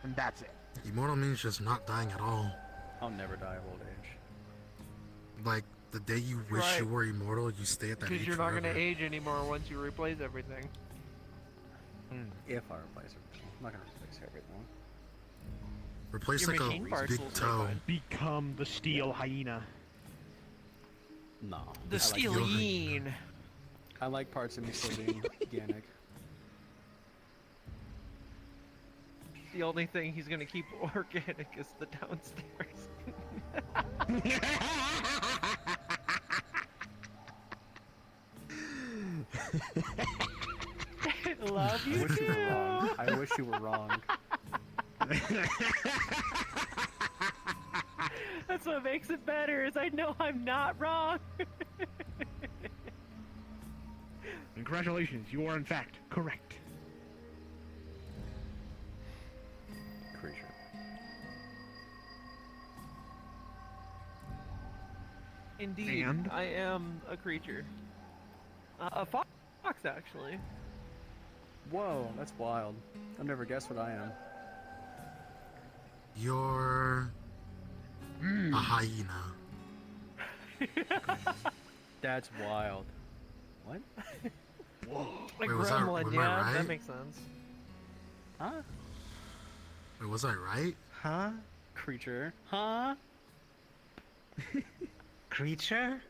and that's it. Immortal means just not dying at all. I'll never die of old age. Like, the day you wish you were immortal, you stay at that age Because you're not forever. gonna age anymore once you replace everything. If I replace everything. I'm not gonna replace everything. Replace Your like machine a parts big will stay toe. fine. Become the steel hyena. No. The I like- Steeline. I like parts of me still being organic. The only thing he's gonna keep organic is the downstairs. Love you wish you were too. wrong. I wish you were wrong. That's what makes it better, is I know I'm not wrong. Congratulations, you are in fact correct. Creature. Indeed, And? I am a creature. A fox, actually. Whoa, that's wild. I've never guessed what I am. You're a hyena. That's wild. What? A Wait, was gremlin, am I yeah, right? that makes sense. Huh? Wait, was I right? Huh? Creature. Huh? Creature?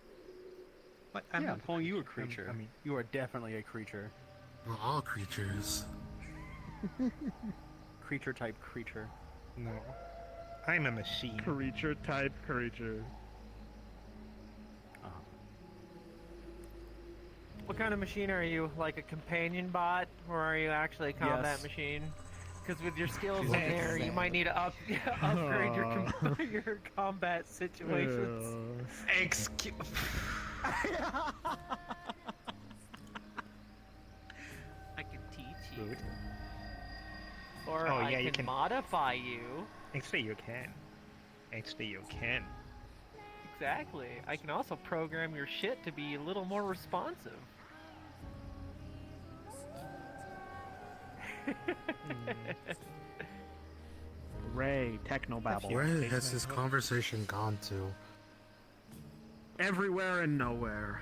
What? Yeah, I'm calling you a creature. I mean, you are definitely a creature. We're all creatures. Creature type creature. no. I'm a machine. Creature type creature. What kind of machine are you? Like a companion bot, or are you actually a combat Yes. machine? Because with your skills in there, you might need to upgrade your combat situations. Excuse. I can teach you, or Oh, I yeah, can, you can- modify you. Actually, you can. Actually, you can. Exactly. I can also program your shit to be a little more responsive. Ray, technobabble. Where has this conversation gone to? Everywhere and nowhere.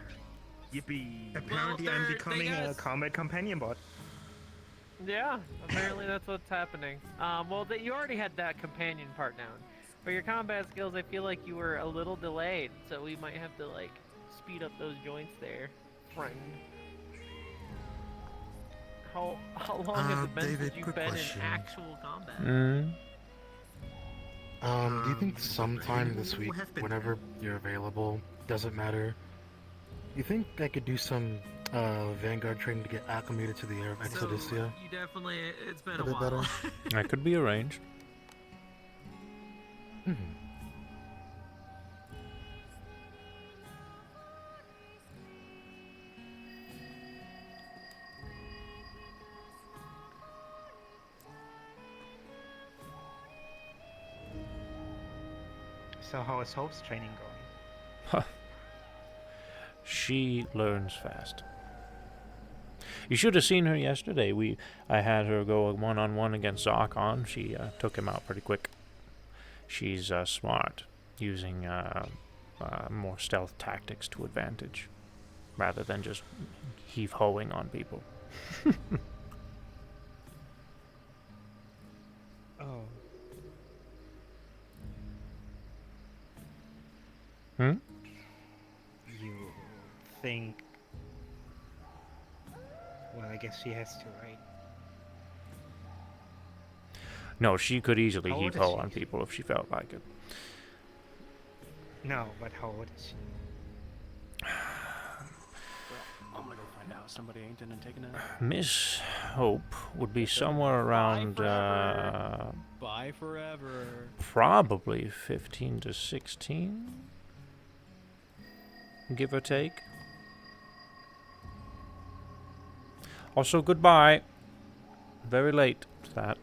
Yippee. Apparently, Well, I'm they becoming a got- combat companion bot. Yeah, apparently that's what's happening. Well, you already had that companion part down. For your combat skills, I feel like you were a little delayed, so we might have to, like, speed up those joints there, friend. How long has it been David, since you've quick been question. in actual combat? Do you think sometime this week, whenever you're available, doesn't matter, you think I could do some Vanguard training to get acclimated to the air of Exodusia? You definitely, it's been A bit better? That could be arranged. So how is Hope's training going? She learns fast. You should have seen her yesterday. I had her go a one-on-one against Zarkon. She took him out pretty quick. She's smart, using more stealth tactics to advantage, rather than just heave-hoing on people. Oh. Hmm? You think... Well, I guess she has to, right? No, she could easily How old is heave-ho she? on people if she felt like it. No, but how old is she? I'm gonna go find out. Somebody ain't in and taking it. Miss Hope would be somewhere around Bye forever. probably 15 to 16, give or take. Also, goodbye. Very late to that.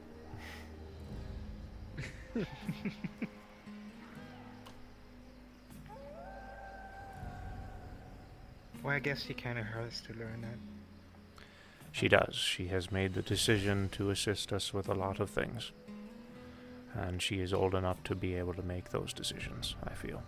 Well, I guess she kind of hurts to learn that. She does. She has made the decision to assist us with a lot of things. And she is old enough to be able to make those decisions, I feel.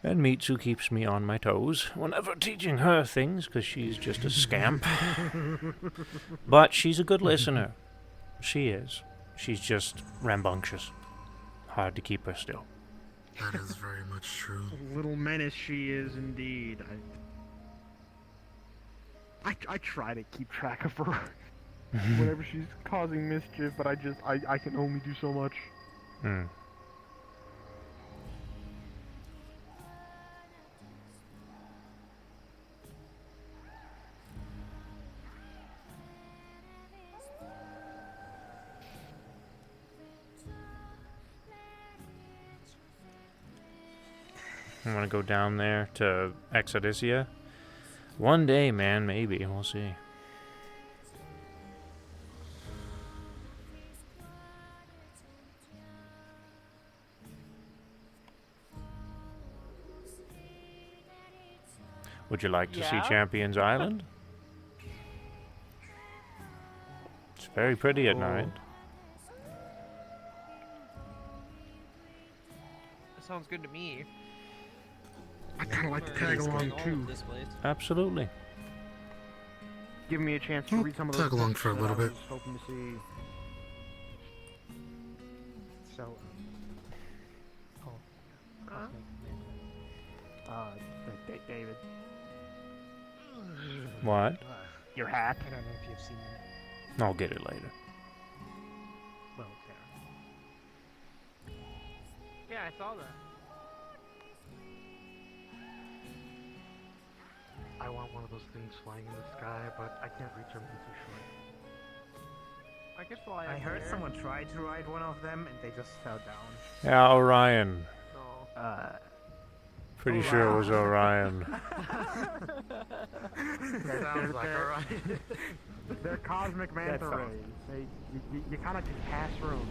And Mitsu keeps me on my toes whenever teaching her things, because she's just a scamp. But she's a good listener. She is. She's just rambunctious. Hard to keep her still. That is very much true. A little menace she is indeed. I try to keep track of her whenever she's causing mischief, but I can only do so much. Hmm. I'm gonna go down there to Exodysia. One day, man, maybe. We'll see. Would you like to see Yeah? Champions Island? It's very pretty at night. That sounds good to me. I kind of like to tag along too. Absolutely. Give me a chance to read some of those. Tag along books for a that little I bit. was hoping to see. So, David, What? your hat. I don't know if you've seen it. I'll get it later. Well, Yeah, I saw that. I want one of those things flying in the sky, but I can't reach them. I'm too short. I could fly. I up heard there. someone tried to ride one of them and they just fell down. Yeah, Orion. No. Pretty sure it was Orion. Sounds like alright. They're cosmic manta That sounds- rays. You kind of just pass through 'em.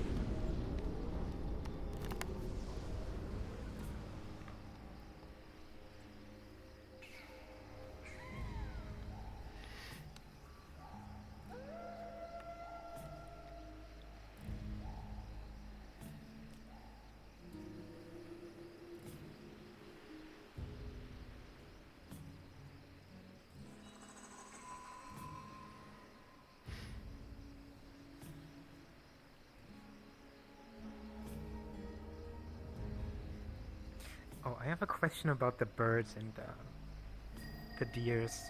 Oh, I have a question about the birds and the deers.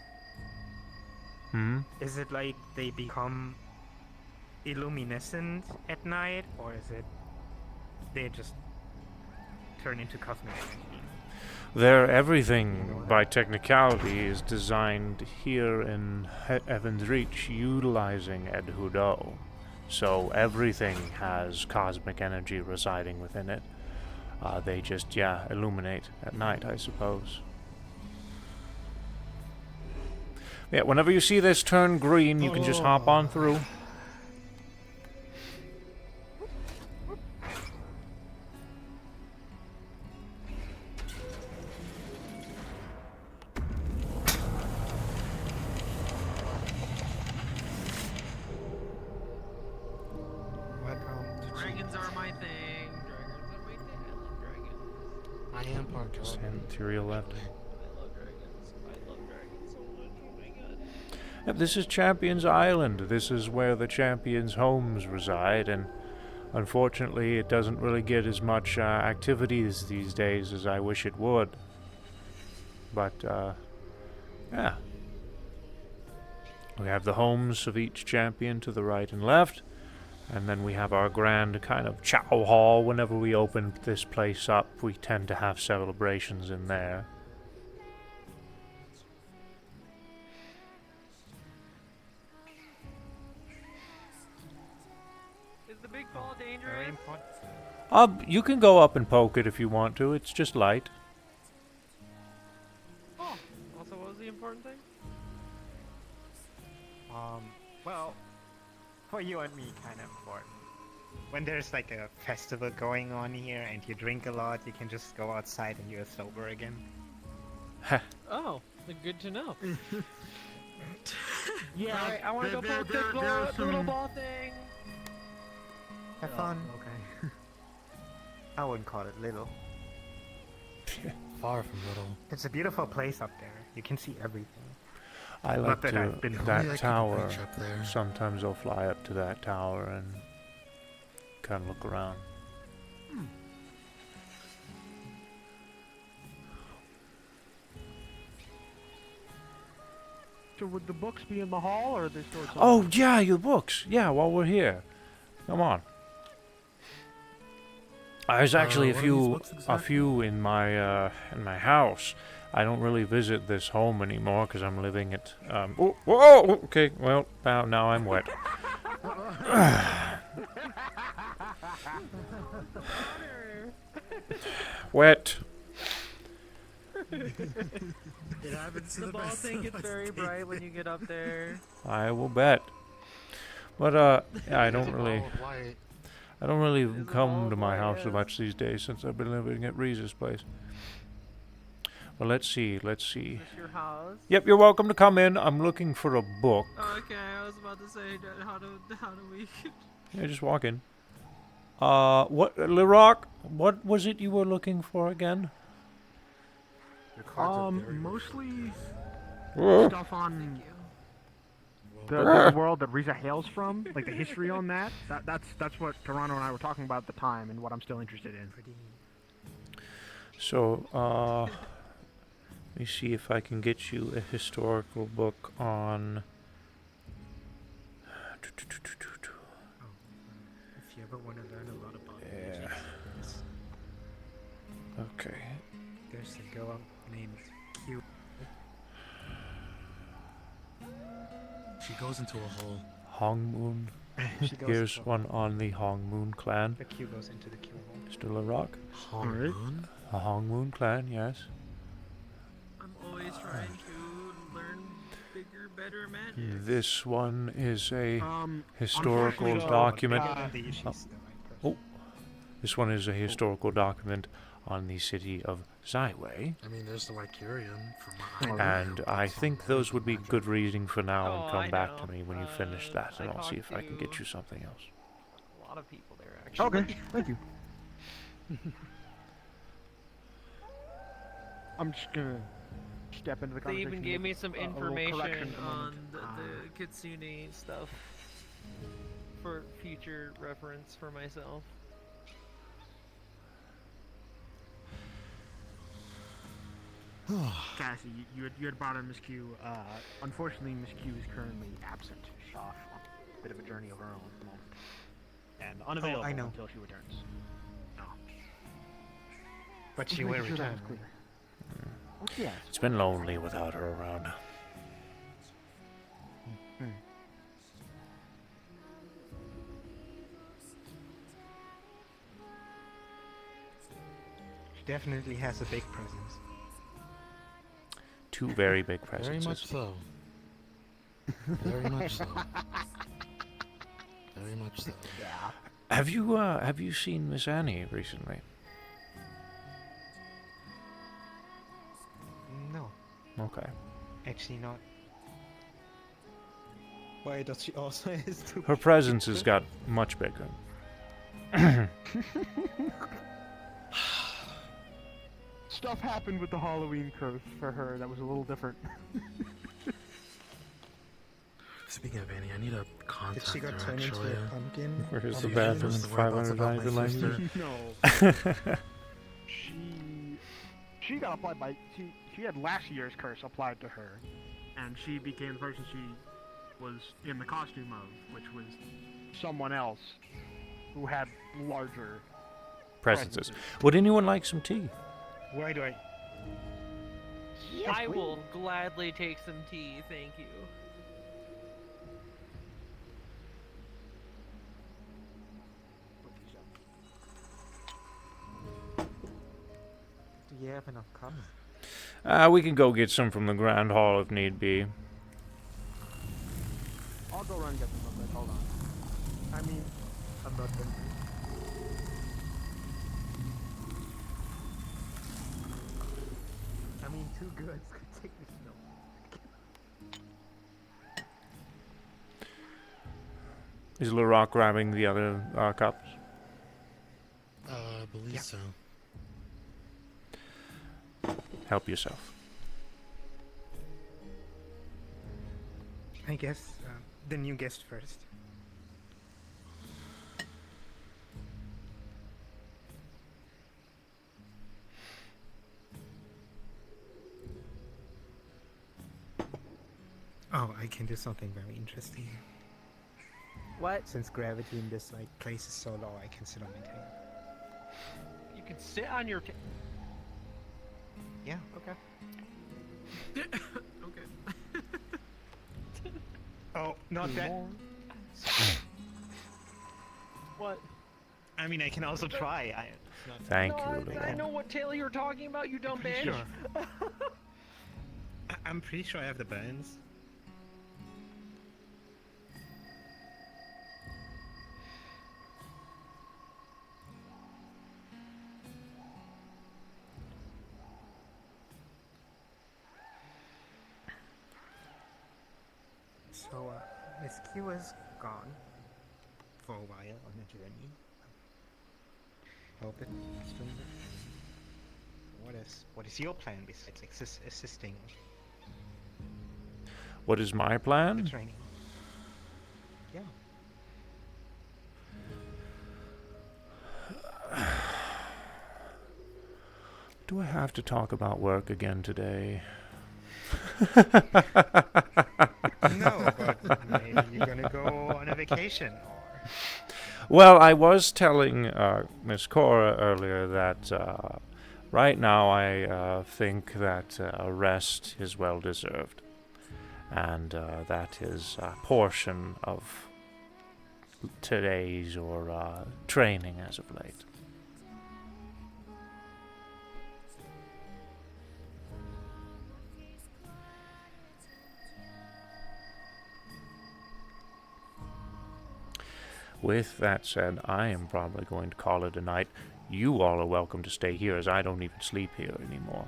Hmm? Is it like they become illuminescent at night, or is it they just turn into cosmic energy? Everything by technicality is designed here in Evans Reach utilizing Ed Hudo. So everything has cosmic energy residing within it. They just, illuminate at night, I suppose. Yeah, whenever you see this turn green, you can just hop on through. Dragons are my thing. Dragons are my thing. I love dragons. I am part Just of hand to your left. I love dragons. I love dragons so much. Oh my god. Yep, this is Champions Island. This is where the Champions' homes reside, and unfortunately, it doesn't really get as much activities these days as I wish it would. But, yeah. We have the homes of each champion to the right and left, and then we have our grand kind of chow hall. Whenever we open this place up, we tend to have celebrations in there. Is the big ball Very dangerous? important. You can go up and poke it if you want to. It's just light. Oh. Also, what was the important thing? Well, for you and me, kind of important. When there's like a festival going on here and you drink a lot, you can just go outside and you're sober again. Oh, good to know. Yeah, Alright, I want to go there- poke there- the there are little some- ball thing. Have fun. Okay. I wouldn't call it little. Far from little. It's a beautiful place up there. You can see everything. I Not like that to I've been- Only I that could tower. reach up there. Sometimes I'll fly up to that tower and kind of look around. So would the books be in the hall, or are they stored somewhere? Oh yeah, your books. Yeah, while we're here, come on. There's actually what are these a books exactly? few in my house. I don't really visit this home anymore because I'm living at. Oh, whoa! Okay, well now I'm wet. Wet. It happens to The the ball best thing of gets us. very bright when you get up there. I will bet. But yeah, I don't really. Why? I don't really Is it come all to my white, house so yes? much these days since I've been living at Reese's place. Well, let's see. Is this your house? Yep, you're welcome to come in. I'm looking for a book. Okay, I was about to say, how do we... Yeah, just walk in. What, Lerock? What was it you were looking for again? Mostly Whoa. stuff on the world that Riza hails from, like the history on that. That's what Toronto and I were talking about at the time, and what I'm still interested in. So, let me see if I can get you a historical book on. If you ever want to learn a lot about Yeah. Okay. there's a girl named Q. She goes into a hole. Hong Moon. She goes Here's to- one on the Hong Moon clan. The Q goes into the Q hole. Still a rock. Hong Alright. Moon? A Hong Moon clan, yes. I'm always trying to learn bigger, better magic. This one is a historical unfortunately, document. She's Oh. the right person. This one is a historical document on the city of Zyway. I mean, there's the Lycurian from my And I think those would be good reading for now and Oh, come I back know. to me when you finish that, and I I'll see talked if I can get to- you something else. A lot of people there, actually. Okay, thank you. I'm just gonna step into the They conversation. even gave with me some a little information correction at the on moment. the Kitsune stuff for future reference for myself. Cassie, you had brought in Miss Q. Unfortunately, Miss Q is currently absent. She's off on a bit of a journey of her own at the moment, and unavailable I know. until she returns. But she Just will making sure that return. was clear. Oh, yes. It's been lonely without her around. She definitely has a big presence. Two very big Very presences. much so. Very much so. Very much so. Have you seen Miss Annie recently? No, Okay. actually not. Why does she also has to? Her presence has got much bigger. Stuff happened with the Halloween curse for her that was a little different. Speaking of Annie, I need a Did contact she got her turned into actually. a pumpkin? Where's Oh, the yeah, bathroom that's in the whereabouts 500 about my Island language? No. She got applied by she had last year's curse applied to her, and she became the person she was in the costume of, which was someone else who had larger Presences. Would anyone like some tea? Why do I? I will gladly take some tea, thank you. Do you have enough cups? We can go get some from the Grand Hall if need be. I'll go run and get them real quick. Hold on. I mean, I'm not gonna. I mean, 2 goods could take me slow. Is Larock grabbing the other cups? I believe so. Help yourself. I guess the new guest first. Oh, I can do something very interesting. What? Since gravity in this like place is so low, I can sit on my tail. You can sit on your. Yeah. Okay. Okay. Oh, not that. What? I mean, I can also try. It's not Thank No, you, I Larock. know what tail you're talking about, you dumb bitch. Sure. I'm pretty sure I have the bones. So, Miss Q was gone for a while on a journey. Hope it's doing good. What is your plan besides assisting What is my the plan? training? Yeah. Do I have to talk about work again today? No, but maybe you're gonna go on a vacation or. Well, I was telling Miss Cora earlier that right now I think that a rest is well deserved, and that is a portion of today's or training as of late. With that said, I am probably going to call it a night. You all are welcome to stay here, as I don't even sleep here anymore.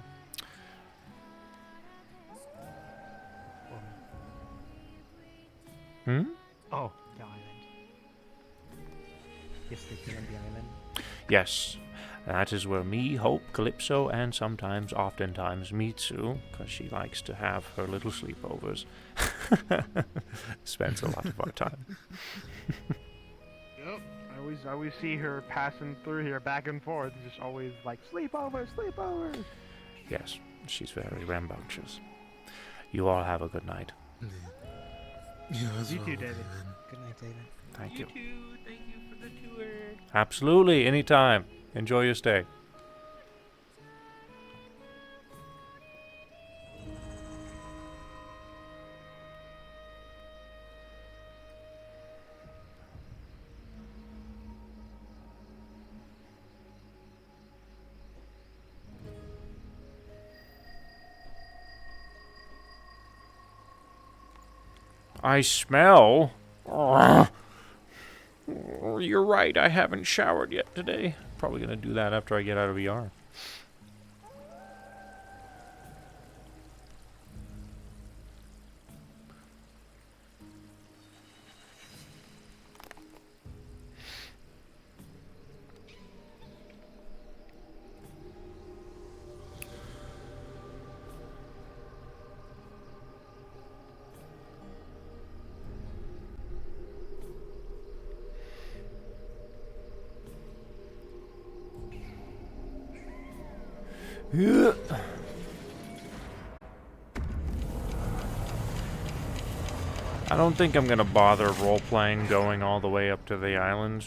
Hmm? Oh, the island. You're sleeping on the island. Yes, that is where me, Hope, Calypso, and sometimes, oftentimes, Mitsu, because she likes to have her little sleepovers, spends a lot of our time. Yep. I always see her passing through here back and forth, just always like sleepovers. Yes, she's very rambunctious. You all have a good night. Yeah, as You well, too, David. Good night, David. Thank you. too. Thank you for the tour. Absolutely, anytime. Enjoy your stay. I smell. You're right, I haven't showered yet today. Probably gonna do that after I get out of VR. I don't think I'm gonna bother role-playing going all the way up to the island.